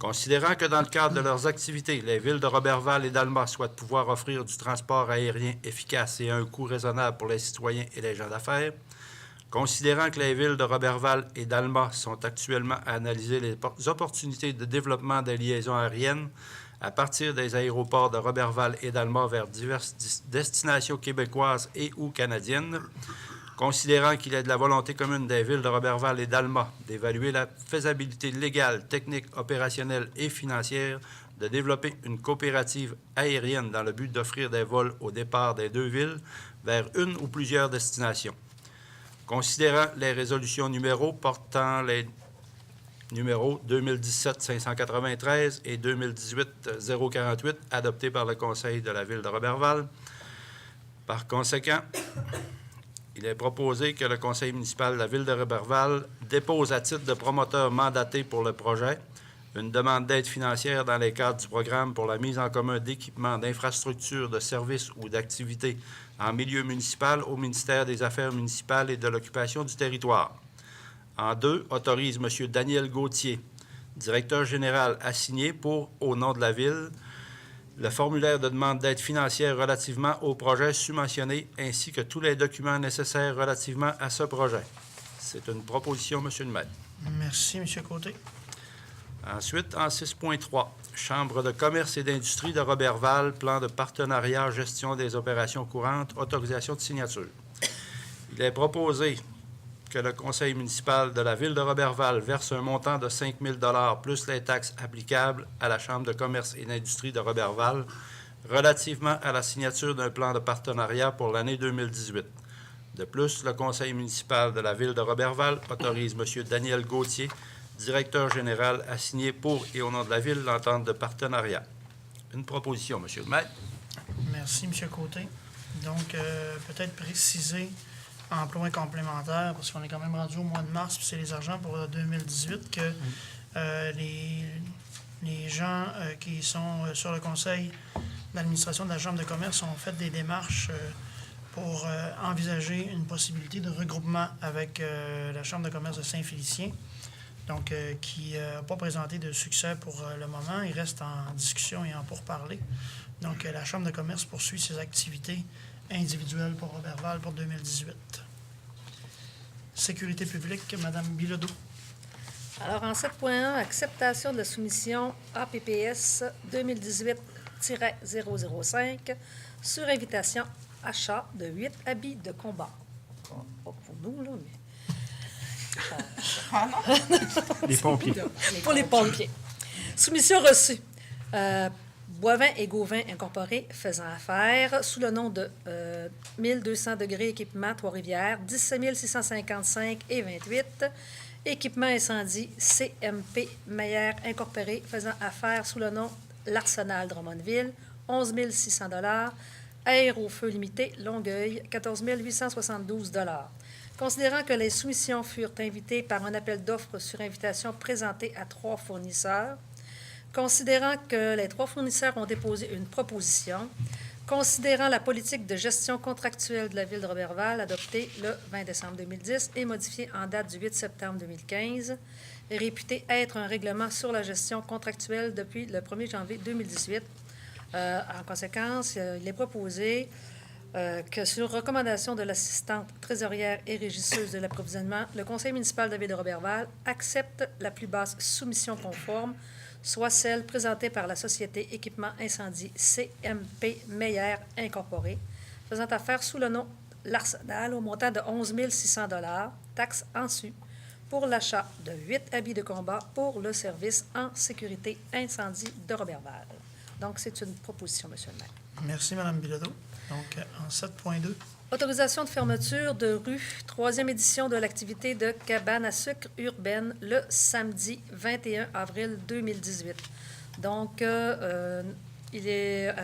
Considérant que dans le cadre de leurs activités, les villes de Roberval et d'Alma souhaitent pouvoir offrir du transport aérien efficace et à un coût raisonnable pour les citoyens et les gens d'affaires, considérant que les villes de Roberval et d'Alma sont actuellement à analyser les opportunités de développement des liaisons aériennes à partir des aéroports de Roberval et d'Alma vers diverses destinations québécoises et ou canadiennes, considérant qu'il est de la volonté commune des villes de Roberval et d'Alma d'évaluer la faisabilité légale, technique, opérationnelle et financière de développer une coopérative aérienne dans le but d'offrir des vols au départ des deux villes vers une ou plusieurs destinations. Considérant les résolutions numéros portant les numéros 2017-593 et 2018-048 adoptés par le Conseil de la Ville de Roberval, par conséquent, il est proposé que le Conseil municipal de la Ville de Roberval dépose à titre de promoteur mandaté pour le projet une demande d'aide financière dans les cadres du programme pour la mise en commun d'équipements, d'infrastructures, de services ou d'activités en milieu municipal au ministère des Affaires municipales et de l'occupation du territoire. En 2, autorise M. Daniel Gauthier, directeur général assigné pour, au nom de la Ville, le formulaire de demande d'aide financière relativement au projet subventionné ainsi que tous les documents nécessaires relativement à ce projet. C'est une proposition, M. le maire. Merci, M. Côté. Ensuite, en 6.3, Chambre de commerce et d'industrie de Roberval, plan de partenariat, gestion des opérations courantes, autorisation de signature. Il est proposé que le conseil municipal de la Ville de Roberval verse un montant de 5 000 $ plus les taxes applicables à la Chambre de commerce et d'industrie de Roberval relativement à la signature d'un plan de partenariat pour l'année 2018. De plus, le conseil municipal de la Ville de Roberval autorise M. Daniel Gauthier, directeur général, à signer pour et au nom de la Ville l'entente de partenariat. Une proposition, M. le maire. Merci, M. Côté. Donc, peut-être préciser en point complémentaire, parce qu'on est quand même rendu au mois de mars, puis c'est les argents pour 2018, que les gens qui sont sur le conseil d'administration de la Chambre de commerce ont fait des démarches pour envisager une possibilité de regroupement avec la Chambre de commerce de Saint-Félicien, donc qui n'a pas présenté de succès pour le moment. Il reste en discussion et en pourparlers. Donc, la Chambre de commerce poursuit ses activités individuelles pour Roberval pour 2018. Sécurité publique, Mme Bilodeau. Alors, en 7.1, acceptation de la soumission APPS 2018-005 sur invitation achat de 8 habits de combat. Pas pour nous, là, mais... Les pompiers. Pour les pompiers. Soumission reçue. Boivin et Gauvin Incorporé faisant affaire sous le nom de 1200 degrés équipement Trois-Rivières, 17 655 et 28. Équipement incendie CMP Meyer Incorporé faisant affaire sous le nom L'Arsenal Drummondville, 11 600 $. Aérofeu limité Longueuil, 14 872 $. Considérant que les soumissions furent invitées par un appel d'offres sur invitation présenté à 3 fournisseurs, considérant que les 3 fournisseurs ont déposé une proposition, considérant la politique de gestion contractuelle de la Ville de Roberval adoptée le 20 décembre 2010 et modifiée en date du 8 septembre 2015, réputée être un règlement sur la gestion contractuelle depuis le 1er janvier 2018, En conséquence, il est proposé que, sur recommandation de l'assistante trésorière et régisseuse de l'approvisionnement, le conseil municipal de la Ville de Roberval accepte la plus basse soumission conforme, soit celle présentée par la Société Équipement Incendie CMP Meyer Incorporée, faisant affaire sous le nom L'Arsenal au montant de 11 600 $, taxes en su, pour l'achat de 8 habits de combat pour le service en sécurité incendie de Roberval. Donc, c'est une proposition, M. le maire. Merci, Mme Bilodeau. Donc, en 7.2. Autorisation de fermeture de rue, 3e édition de l'activité de cabane à sucre urbaine le samedi 21 avril 2018. Donc, il est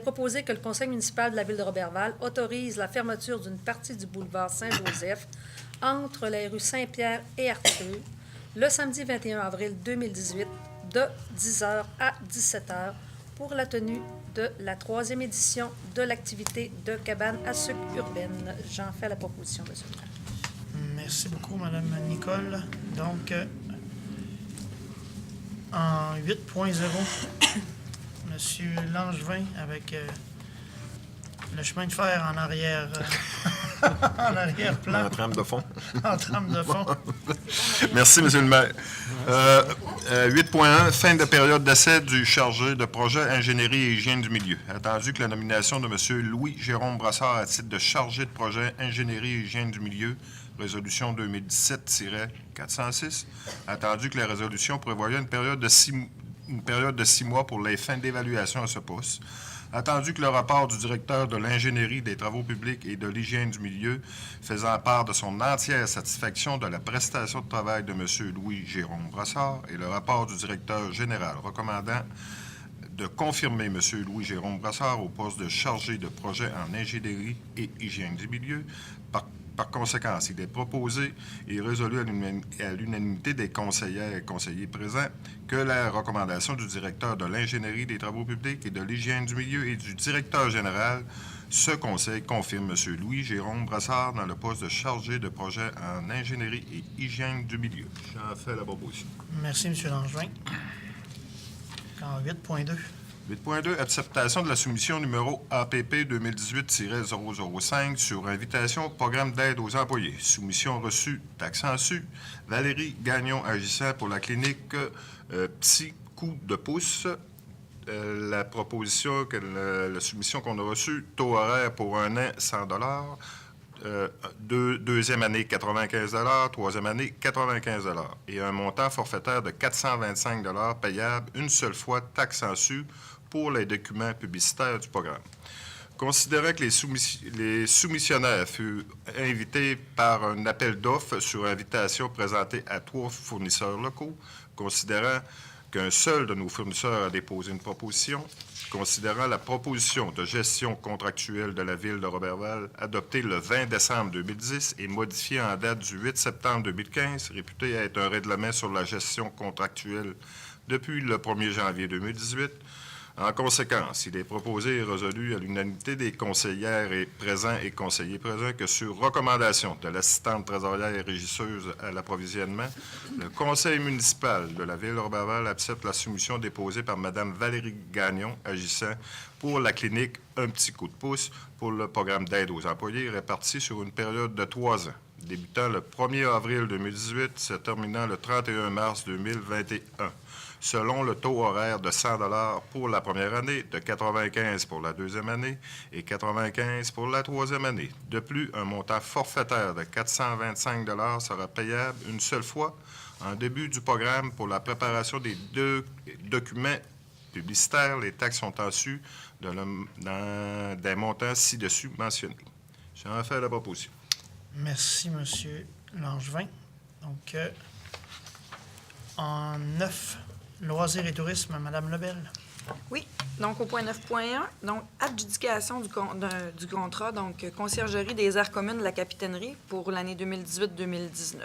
proposé que le conseil municipal de la Ville de Roberval autorise la fermeture d'une partie du boulevard Saint-Joseph entre les rues Saint-Pierre et Arthur le samedi 21 avril 2018 de 10h à 17h pour la tenue de la 3e édition de l'activité de cabane à sucre urbaine. J'en fais la proposition, M. le maire. Merci beaucoup, Mme Nicole. Donc, en 8.0, M. Langevin avec le chemin de fer en arrière, en arrière-plan. En trame de fond. En trame de fond. Merci, M. le maire. 8.1, fin de période d'essai du chargé de projet ingénierie et hygiène du milieu. Attendu que la nomination de M. Louis-Jérôme Brassard à titre de chargé de projet ingénierie et hygiène du milieu, résolution 2017-406, attendu que la résolution prévoyait une période de 6 mois pour les fins d'évaluation à ce poste. Attendu que le rapport du directeur de l'ingénierie des travaux publics et de l'hygiène du milieu faisant part de son entière satisfaction de la prestation de travail de M. Louis-Jérôme Brassard et le rapport du directeur général recommandant de confirmer M. Louis-Jérôme Brassard au poste de chargé de projet en ingénierie et hygiène du milieu. Par conséquent, il est proposé et résolu à l'unanimité des conseillères et conseillers présents que la recommandation du directeur de l'ingénierie des travaux publics et de l'hygiène du milieu et du directeur général, ce conseil confirme M. Louis-Jérôme Brassard dans le poste de chargé de projet en ingénierie et hygiène du milieu. J'en fais la proposition. Merci, M. Langevin. En 8.2. 8.2, acceptation de la soumission numéro APP 2018-005 sur invitation au programme d'aide aux employés. Soumission reçue, taxe en su. Valérie Gagnon agissant pour la clinique Petit Coup de pouce. La proposition, la soumission qu'on a reçue, taux horaire pour un an, 100 $. Deuxième année, 95 $. Troisième année, 95 $. Et un montant forfaitaire de 425 $ payable une seule fois, taxe en su, pour les documents publicitaires du programme. Considérant que les soumissionnaires furent invités par un appel d'offres sur invitation présenté à 3 fournisseurs locaux, considérant qu'un seul de nos fournisseurs a déposé une proposition, considérant la proposition de gestion contractuelle de la Ville de Roberval adoptée le 20 décembre 2010 et modifiée en date du 8 septembre 2015, réputée être un règlement sur la gestion contractuelle depuis le 1er janvier 2018, en conséquence, il est proposé et résolu à l'unanimité des conseillères et présents et conseillers présents que sur recommandation de l'assistante trésorière et régisseuse à l'approvisionnement, le conseil municipal de la Ville de Roberval accepte la soumission déposée par Mme Valérie Gagnon, agissant pour la clinique Un petit coup de pouce pour le programme d'aide aux employés réparti sur une période de 3 ans, débutant le 1er avril 2018, se terminant le 31 mars 2021. Selon le taux horaire de 100 $ pour la première année, de 95 pour la deuxième année et 95 pour la troisième année. De plus, un montant forfaitaire de 425 $ sera payable une seule fois en début du programme pour la préparation des documents publicitaires. Les taxes sont en su dans des montants ci-dessus mentionnés. J'en fais la proposition. Merci, M. Langevin. Donc, en 9, loisirs et tourisme, Mme Lebel. Oui. Donc, au point 9.1, donc, adjudication du contrat, donc, conciergerie des aires communes de la capitainerie pour l'année 2018-2019.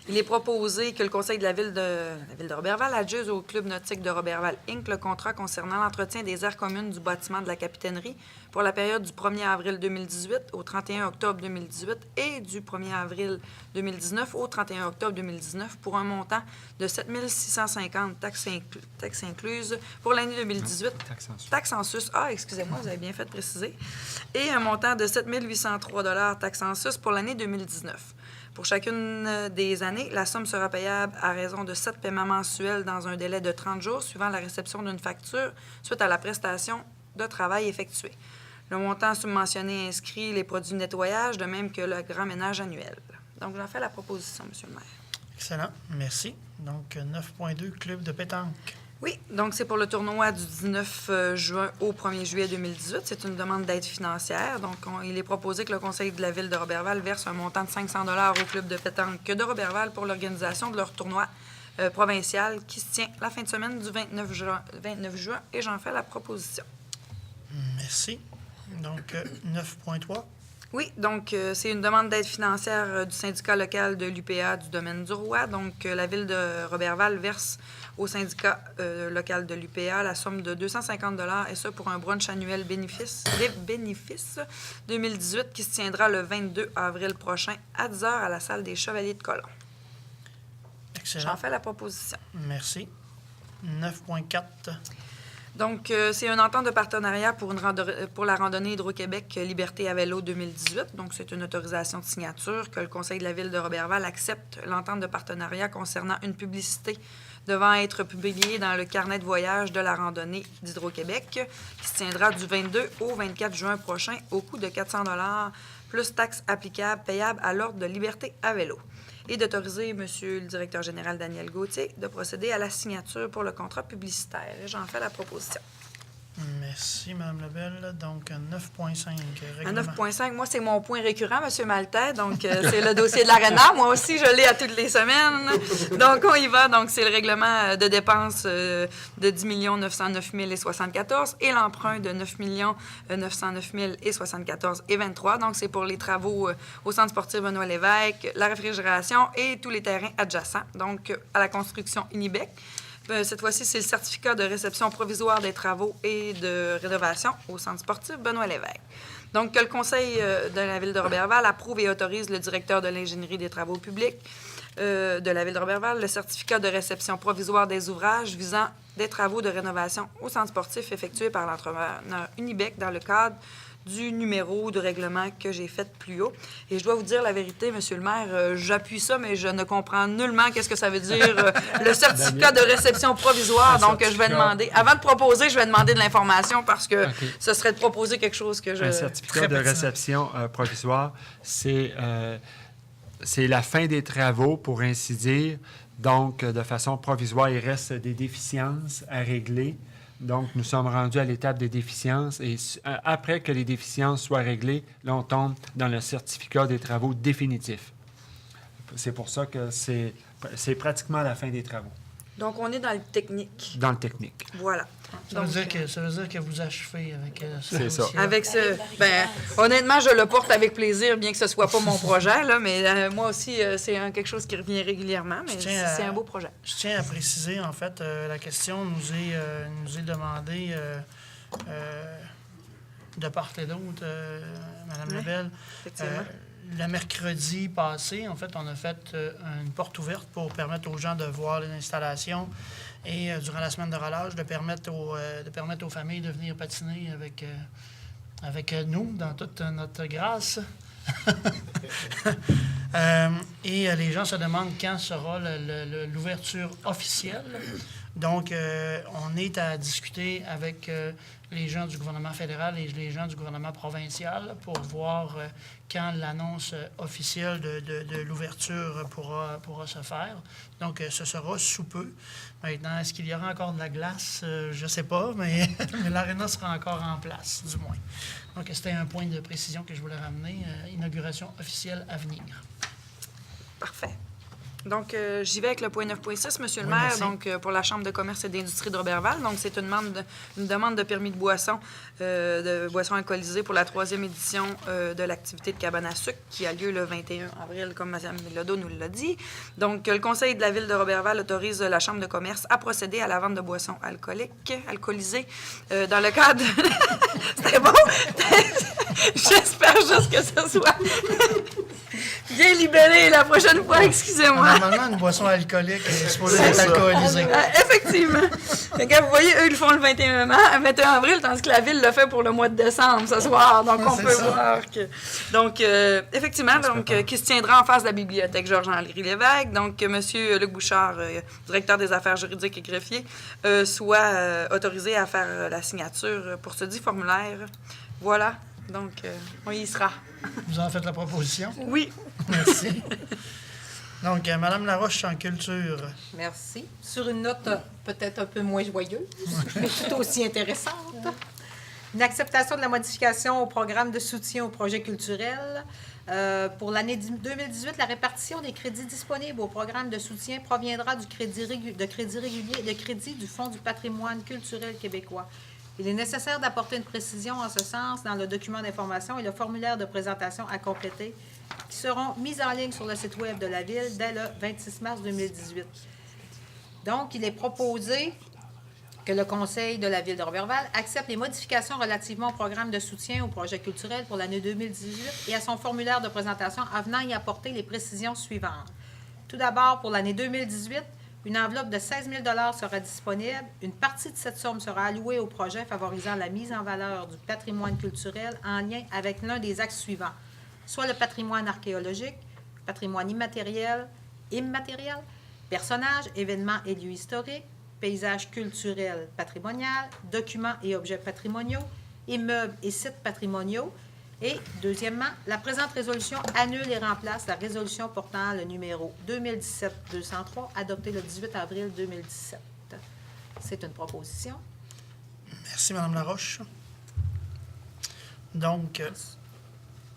Il est proposé que le Conseil de la Ville de Roberval adjuge au Club nautique de Roberval Inc. le contrat concernant l'entretien des aires communes du bâtiment de la capitainerie pour la période du 1er avril 2018 au 31 octobre 2018 et du 1er avril 2019 au 31 octobre 2019 pour un montant de 7 650 taxes incluses pour l'année 2018. Taxes en sus. Ah, excusez-moi, vous avez bien fait de préciser. Et un montant de 7 803 taxes en sus pour l'année 2019. Pour chacune des années, la somme sera payable à raison de 7 paiements mensuels dans un délai de 30 jours suivant la réception d'une facture suite à la prestation de travail effectuée. Le montant subventionné inscrit les produits de nettoyage, de même que le grand ménage annuel. Donc, j'en fais la proposition, M. le maire. Excellent. Merci. Donc, 9.2, Club de pétanque. Oui, donc c'est pour le tournoi du 19 juin au 1er juillet 2018. C'est une demande d'aide financière. Donc, il est proposé que le Conseil de la Ville de Roberval verse un montant de 500 $ au Club de pétanque de Roberval pour l'organisation de leur tournoi provincial qui se tient la fin de semaine du 29 juin et j'en fais la proposition. Merci. Donc, 9.3. Oui, donc c'est une demande d'aide financière du syndicat local de l'UPA du domaine du Roi. Donc, la Ville de Roberval verse au syndicat local de l'UPA la somme de 250 $ et ça pour un brunch annuel bénéfice 2018 qui se tiendra le 22 avril prochain à 10 h à la salle des Chevaliers de Colomb. Excellent. J'en fais la proposition. Merci. 9.4. Donc, c'est une entente de partenariat pour la randonnée Hydro-Québec Liberté à vélo 2018. Donc, c'est une autorisation de signature que le Conseil de la Ville de Roberval accepte l'entente de partenariat concernant une publicité devant être publiée dans le carnet de voyage de la randonnée d'Hydro-Québec qui se tiendra du 22 au 24 juin prochain au coût de 400 $ plus taxes applicables payables à l'Ordre de Liberté à vélo. Et d'autoriser M. le directeur général Daniel Gauthier de procéder à la signature pour le contrat publicitaire. J'en fais la proposition. Merci, Mme Lebel. Donc, 9.5, À règlement. 9.5, moi, c'est mon point récurrent, M. Maltais. Donc, c'est le dossier de l'ARENA. Moi aussi, je l'ai à toutes les semaines. Donc, on y va. Donc, c'est le règlement de dépenses de 10 909 074 et l'emprunt de 9 909 074 et 23. Donc, c'est pour les travaux au Centre sportif Benoît Lévesque, la réfrigération et tous les terrains adjacents. Donc, à la construction Unibec. Cette fois-ci, c'est le certificat de réception provisoire des travaux et de rénovation au Centre sportif Benoît Lévesque. Donc, que le Conseil de la Ville de Roberval approuve et autorise le directeur de l'ingénierie des travaux publics de la Ville de Roberval le certificat de réception provisoire des ouvrages visant des travaux de rénovation au Centre sportif effectués par l'entrepreneur Unibec dans le cadre du numéro de règlement que j'ai fait plus haut. Et je dois vous dire la vérité, Monsieur le maire, j'appuie ça, mais je ne comprends nullement qu'est-ce que ça veut dire le certificat de réception provisoire. Donc, je vais demander, avant de proposer, je vais demander de l'information parce que ce serait de proposer quelque chose que je... Un certificat de réception provisoire, c'est la fin des travaux, pour ainsi dire. Donc, de façon provisoire, il reste des déficiences à régler. Donc, nous sommes rendus à l'étape des déficiences et après que les déficiences soient réglées, là, on tombe dans le certificat des travaux définitifs. C'est pour ça que c'est pratiquement la fin des travaux. Donc, on est dans le technique. Dans le technique. Voilà. Ça veut dire que vous achevez avec ce C'est ça. dossier-là. Avec ce... Ben, honnêtement, je le porte avec plaisir, bien que ce ne soit pas mon projet, là, mais moi aussi, c'est quelque chose qui revient régulièrement, mais c'est un beau projet. Je tiens à préciser, en fait, la question nous est demandée de part et d'autre, Mme Lebel. Effectivement. Le mercredi passé, en fait, on a fait une porte ouverte pour permettre aux gens de voir les installations et durant la semaine de relâche, de permettre aux familles de venir patiner avec nous dans toute notre grâce. Et les gens se demandent quand sera l'ouverture officielle. Donc, on est à discuter avec les gens du gouvernement fédéral et les gens du gouvernement provincial pour voir quand l'annonce officielle de l'ouverture pourra se faire. Donc, ce sera sous peu. Maintenant, est-ce qu'il y aura encore de la glace? Je ne sais pas, mais l'aréna sera encore en place, du moins. Donc, c'était un point de précision que je voulais ramener. Inauguration officielle à venir. Parfait. Donc, j'y vais avec le point 9.6, Monsieur le Oui, maire, merci. donc pour la Chambre de commerce et d'industrie de Roberval. Donc, c'est une demande de permis de boisson alcoolisées pour la 3e édition de l'activité de cabane à sucre qui a lieu le 21 avril, comme Mme Bilodeau nous l'a dit. Donc, le Conseil de la Ville de Roberval autorise la Chambre de commerce à procéder à la vente de boissons alcoolisées dans le cadre... C'était bon? J'espère juste que ce soit bien libellé la prochaine fois, excusez-moi. Normalement, une boisson alcoolique est supposée être alcoolisée. Effectivement. Regarde, vous voyez, eux, ils le font le 21 avril, tandis que la Ville le fait pour le mois de décembre, ce soir. Donc, on C'est peut ça. voir que... Donc, effectivement, qui se tiendra en face de la bibliothèque Georges-Henri Lévesque. Donc, M. Luc Bouchard, directeur des affaires juridiques et greffier, soit autorisé à faire la signature pour ce dit formulaire. Voilà. Donc, on y sera. Vous en faites la proposition? Oui. Merci. Donc, Mme Laroche en culture. Merci. Sur une note peut-être un peu moins joyeuse, mais tout aussi intéressante. Une acceptation de la modification au programme de soutien au projet culturel. Pour l'année 2018, la répartition des crédits disponibles au programme de soutien proviendra du crédit régulier et de crédit du Fonds du patrimoine culturel québécois. Il est nécessaire d'apporter une précision en ce sens dans le document d'information et le formulaire de présentation à compléter qui seront mis en ligne sur le site Web de la Ville dès le 26 mars 2018. Donc, il est proposé que le Conseil de la Ville de Roberval accepte les modifications relativement au programme de soutien au projet culturel pour l'année 2018 et à son formulaire de présentation en venant y apporter les précisions suivantes. Tout d'abord, pour l'année 2018, une enveloppe de 16 000 sera disponible. Une partie de cette somme sera allouée au projet favorisant la mise en valeur du patrimoine culturel en lien avec l'un des axes suivants, soit le patrimoine archéologique, patrimoine immatériel, personnages, événements et lieux historiques, paysages culturels patrimonial, documents et objets patrimoniaux, immeubles et sites patrimoniaux. Et, deuxièmement, la présente résolution annule et remplace la résolution portant le numéro 2017-203, adoptée le 18 avril 2017. C'est une proposition. Merci, Mme Laroche. Donc,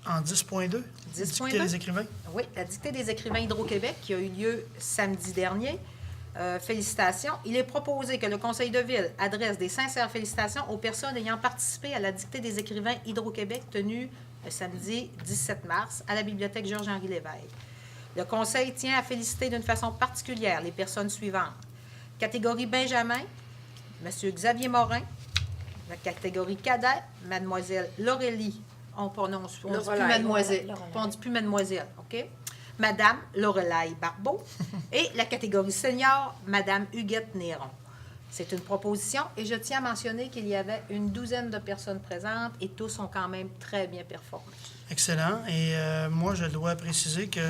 en 10.2, dictée des écrivains. Oui, la dictée des écrivains Hydro-Québec qui a eu lieu samedi dernier. Félicitations. Il est proposé que le Conseil de Ville adresse des sincères félicitations aux personnes ayant participé à la dictée des écrivains Hydro-Québec tenue le samedi 17 mars à la bibliothèque Georges-Henri Lévesque. Le Conseil tient à féliciter d'une façon particulière les personnes suivantes. Catégorie Benjamin, M. Xavier Morin. La catégorie Cadet, Mademoiselle Laurélie. On prononce, on dit plus Mademoiselle. On dit plus Mademoiselle, OK? Madame Lorelai Barbeau et la catégorie senior, Madame Huguette Néron. C'est une proposition et je tiens à mentionner qu'il y avait une douzaine de personnes présentes et tous ont quand même très bien performé. Excellent. Et moi, je dois préciser que,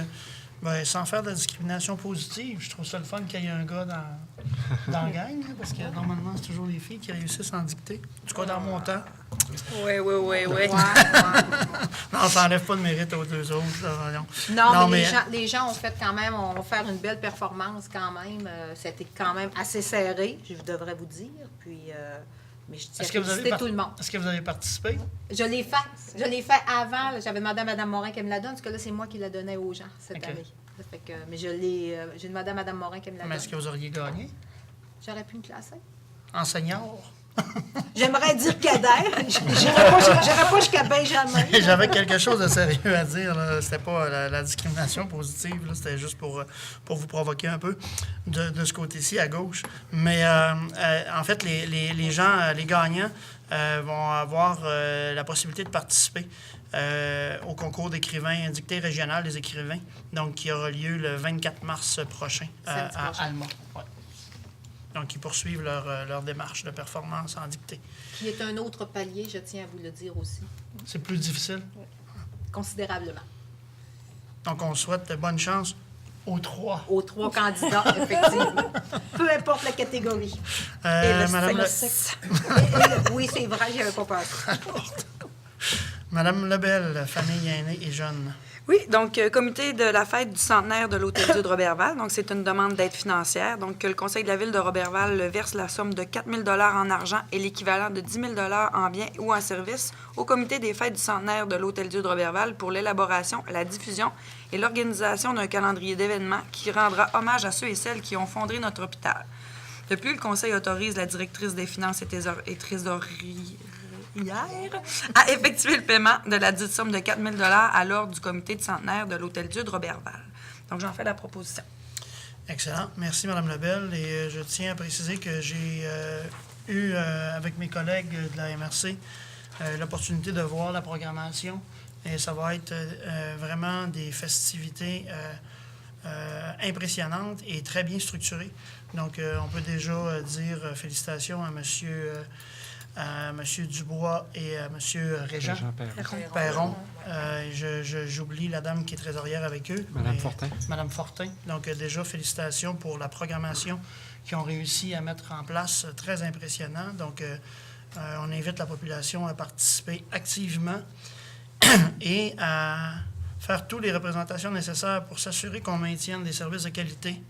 sans faire de la discrimination positive, je trouve ça le fun qu'il y ait un gars dans la gang, hein, parce que normalement, c'est toujours les filles qui réussissent en dictée. En tout cas, dans mon temps. Oui. Non, ça n'enlève pas de mérite aux deux autres. Là, non, mais les gens ont fait quand même, ont fait une belle performance quand même. C'était quand même assez serré, je devrais vous dire. Puis, mais je tiens à féliciter tout le monde. Est-ce que vous avez participé? Je l'ai fait avant. Là, j'avais demandé à Mme Morin qu'elle me la donne, parce que là, c'est moi qui la donnais aux gens cette année. Ça fait que, mais j'ai demandé à Mme Morin qu'elle me la donne. Mais est-ce que vous auriez gagné? J'aurais pu me classer. En senior? J'aimerais dire cadet. J'irais pas jusqu'à Benjamin. J'avais quelque chose de sérieux à dire. C'était pas la discrimination positive. C'était juste pour vous provoquer un peu de ce côté-ci, à gauche. Mais en fait, les gens, les gagnants, vont avoir la possibilité de participer au concours d'écrivains, dictée régionale des écrivains, donc qui aura lieu le 24 mars prochain à Alma. Ouais. Donc, ils poursuivent leur démarche de performance en dictée. Qui est un autre palier, je tiens à vous le dire aussi. C'est plus difficile? Oui. Considérablement. Donc, on souhaite bonne chance aux trois. Aux trois candidats, effectivement. Peu importe la catégorie. Madame oui, c'est vrai, j'y avais pas pensé. Madame Lebel, famille aînée et jeune. Oui, donc comité de la fête du centenaire de l'Hôtel-Dieu de Roberval. Donc, c'est une demande d'aide financière. Donc, que le Conseil de la Ville de Roberval verse la somme de 4 000 en argent et l'équivalent de 10 000 en biens ou en services au comité des fêtes du centenaire de l'Hôtel-Dieu de Roberval pour l'élaboration, la diffusion et l'organisation d'un calendrier d'événements qui rendra hommage à ceux et celles qui ont fondé notre hôpital. De plus, le Conseil autorise la directrice des finances et trésorière à effectuer le paiement de la dite somme de 4 000 à l'ordre du comité de centenaire de l'Hôtel-Dieu de Roberval. Donc, j'en fais la proposition. Excellent. Merci, Mme Lebel. Et je tiens à préciser que j'ai eu, avec mes collègues de la MRC, l'opportunité de voir la programmation. Et ça va être vraiment des festivités impressionnantes et très bien structurées. Donc, on peut déjà dire félicitations à M. Dubois et à M. Régent Perron. J'oublie la dame qui est trésorière avec eux. Mme Fortin. Mme Fortin. Donc, déjà, félicitations pour la programmation qu'ils ont réussi à mettre en place. Très impressionnant. Donc, on invite la population à participer activement et à faire toutes les représentations nécessaires pour s'assurer qu'on maintienne des services de qualité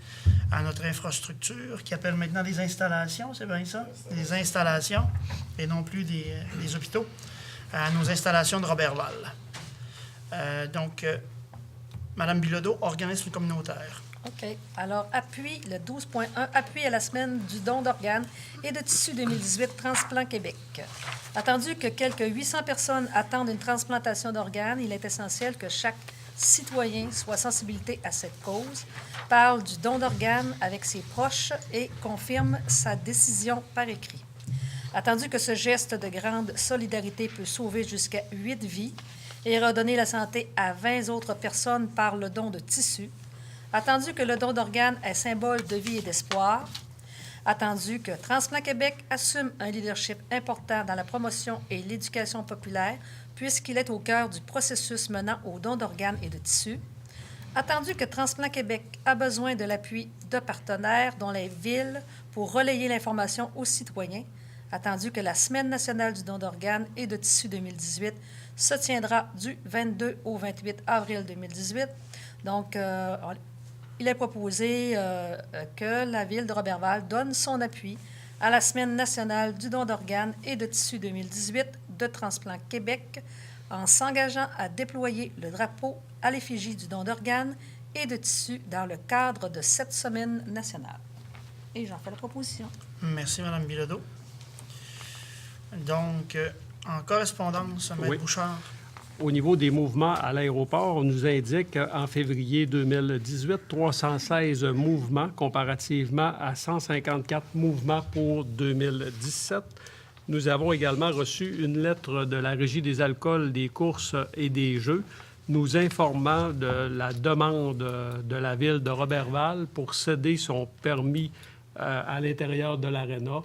à notre infrastructure, qui appelle maintenant des installations, c'est bien ça? Des installations, et non plus des hôpitaux, à nos installations de Roberval. Donc, Mme Bilodeau, organisme communautaire. OK. Alors, le 12.1, appui à la semaine du don d'organes et de tissus 2018, Transplant Québec. Attendu que quelques 800 personnes attendent une transplantation d'organes, il est essentiel que chaque citoyen soit sensibilisé à cette cause, parle du don d'organes avec ses proches et confirme sa décision par écrit. Attendu que ce geste de grande solidarité peut sauver jusqu'à 8 vies et redonner la santé à 20 autres personnes par le don de tissus. Attendu que le don d'organes est symbole de vie et d'espoir. Attendu que Transplant Québec assume un leadership important dans la promotion et l'éducation populaire, puisqu'il est au cœur du processus menant au don d'organes et de tissus. Attendu que Transplant Québec a besoin de l'appui de partenaires, dont les villes, pour relayer l'information aux citoyens. Attendu que la Semaine nationale du don d'organes et de tissus 2018 se tiendra du 22 au 28 avril 2018. Donc, il est proposé que la Ville de Roberval donne son appui à la Semaine nationale du don d'organes et de tissus 2018 de Transplant Québec en s'engageant à déployer le drapeau à l'effigie du don d'organes et de tissus dans le cadre de cette semaine nationale. Et j'en fais la proposition. Merci, Mme Bilodeau. Donc, en correspondance, M. Bouchard. Au niveau des mouvements à l'aéroport, on nous indique qu'en février 2018, 316 mouvements comparativement à 154 mouvements pour 2017. Nous avons également reçu une lettre de la Régie des alcools, des courses et des jeux nous informant de la demande de la Ville de Roberval pour céder son permis à l'intérieur de l'aréna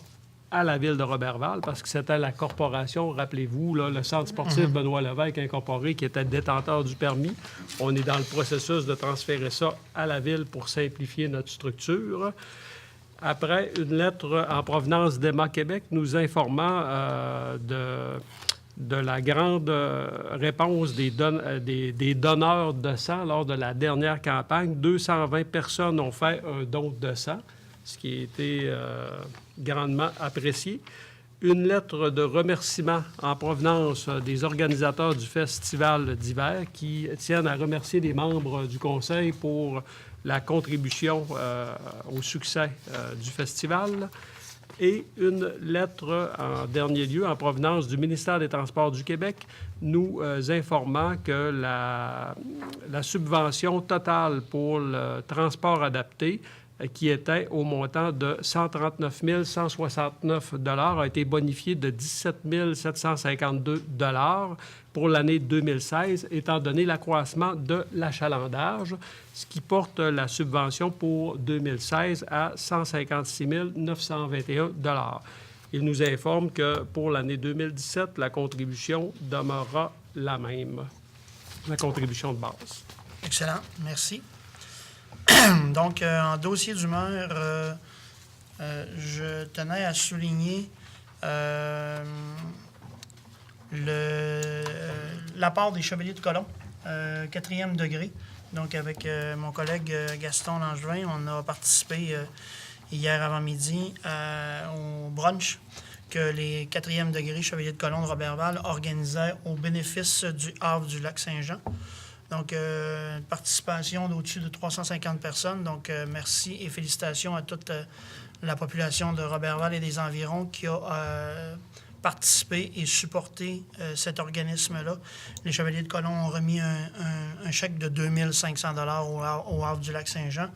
à la Ville de Roberval, parce que c'était la corporation, rappelez-vous, là, le Centre sportif Benoît Lévesque incorporé qui était détenteur du permis. On est dans le processus de transférer ça à la Ville pour simplifier notre structure. Après, une lettre en provenance d'Emma Québec nous informant de la grande réponse des donneurs de sang lors de la dernière campagne. 220 personnes ont fait un don de sang, ce qui a été grandement apprécié. Une lettre de remerciement en provenance des organisateurs du festival d'hiver qui tiennent à remercier les membres du Conseil pour la contribution au succès du festival. Et une lettre, en dernier lieu, en provenance du ministère des Transports du Québec, nous informant que la subvention totale pour le transport adapté, qui était au montant de 139 169 $ a été bonifiée de 17 752 $ pour l'année 2016, étant donné l'accroissement de l'achalandage, ce qui porte la subvention pour 2016 à 156 921 $. Il nous informe que pour l'année 2017, la contribution demeurera la même, la contribution de base. Excellent, merci. Donc, en dossier du maire, je tenais à souligner l'apport des Chevaliers de Colomb 4e degré. Donc, avec mon collègue Gaston Langevin, on a participé hier avant-midi au brunch que les 4e degrés Chevaliers de Colomb de Roberval organisaient au bénéfice du Havre du Lac-Saint-Jean. Donc, une participation d'au-dessus de 350 personnes. Donc, merci et félicitations à toute la population de Roberval et des environs qui a participé et supporté cet organisme-là. Les Chevaliers de Colomb ont remis un chèque de 2 500 $ au Havre du Lac-Saint-Jean.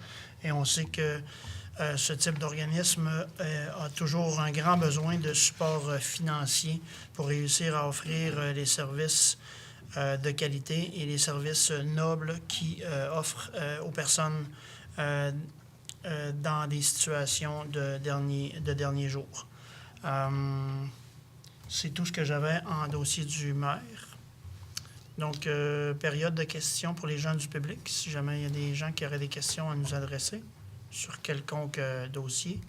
Et on sait que ce type d'organisme a toujours un grand besoin de support financier pour réussir à offrir les services de qualité et les services nobles qui offrent aux personnes dans des situations de dernier jour. C'est tout ce que j'avais en dossier du maire. Donc, période de questions pour les gens du public, si jamais il y a des gens qui auraient des questions à nous adresser sur quelconque dossier.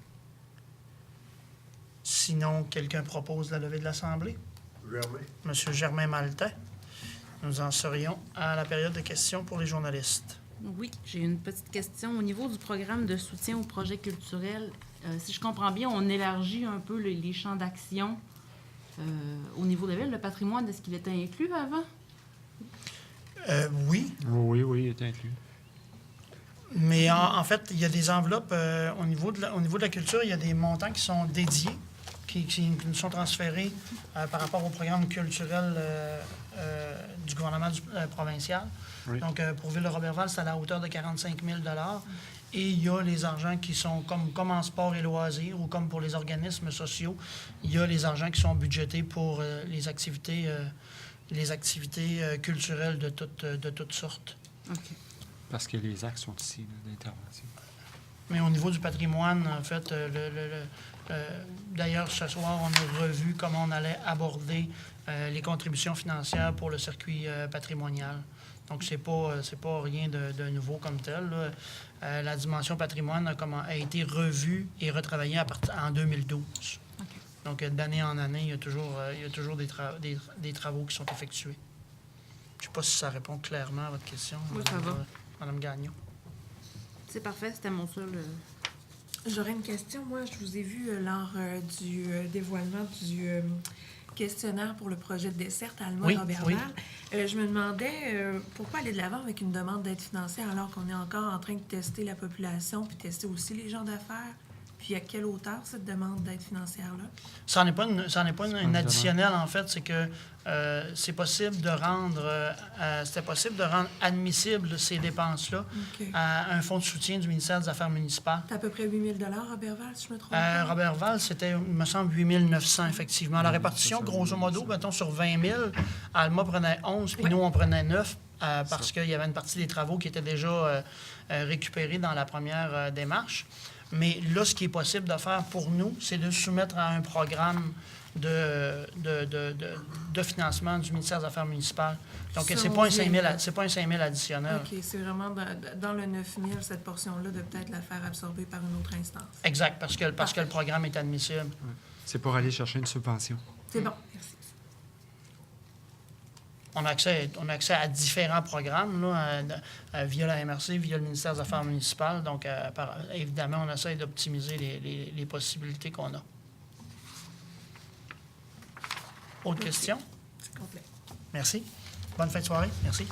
Sinon, quelqu'un propose la levée de l'Assemblée? Monsieur Germain Maltais. Nous en serions à la période de questions pour les journalistes. Oui, j'ai une petite question. Au niveau du programme de soutien aux projets culturels, si je comprends bien, on élargit un peu les champs d'action au niveau de la ville. Le patrimoine, est-ce qu'il était inclus avant? Oui. Oui, il est inclus. Mais en fait, il y a des enveloppes au niveau de la culture, il y a des montants qui sont dédiés, qui nous sont transférés par rapport au programme culturel du gouvernement provincial. Oui. Donc, pour Ville de Roberval, c'est à la hauteur de 45 000 $. Et il y a les argents qui sont comme en sport et loisirs ou comme pour les organismes sociaux, il y a les argents qui sont budgétés pour les activités culturelles de toutes sortes. OK. Parce que les actes sont ici, d'intervention. Mais au niveau du patrimoine, en fait, d'ailleurs, ce soir, on a revu comment on allait aborder les contributions financières pour le circuit patrimonial. Donc, c'est pas rien de nouveau comme tel, là. La dimension patrimoine a été revue et retravaillée en 2012. OK. Donc, d'année en année, il y a toujours des travaux qui sont effectués. Je ne sais pas si ça répond clairement à votre question. Oui, ça va. Madame Gagnon. C'est parfait, c'était mon seul... J'aurais une question. Moi, je vous ai vu lors du dévoilement du questionnaire pour le projet de desserte à Alma-Roberval. Oui. Je me demandais pourquoi aller de l'avant avec une demande d'aide financière alors qu'on est encore en train de tester la population puis tester aussi les gens d'affaires. Puis à quelle hauteur cette demande d'aide financière-là? Ça n'est pas une additionnelle, en fait. C'est que c'est possible de rendre... c'était possible de rendre admissibles ces dépenses-là à un fonds de soutien du ministère des Affaires municipales. C'est à peu près 8 000 $ Roberval, si je me trompe. Roberval, c'était, il me semble, 8 900, effectivement. La répartition, grosso modo, mettons, sur 20 000, Alma prenait 11, puis nous, on prenait 9, parce qu'il y avait une partie des travaux qui étaient déjà récupérés dans la première démarche. Mais là, ce qui est possible de faire pour nous, c'est de soumettre à un programme de financement du ministère des Affaires municipales. Donc, c'est pas un 5 000 additionnel. OK, c'est vraiment dans le 9 000, cette portion-là, de peut-être la faire absorber par une autre instance. Exact, parce que le programme est admissible. Ouais. C'est pour aller chercher une subvention. C'est bon, merci. On a accès à différents programmes là, via la MRC, via le ministère des Affaires municipales. Donc, évidemment, on essaie d'optimiser les possibilités qu'on a. Autre question? C'est complet. Merci. Bonne fin de soirée. Merci.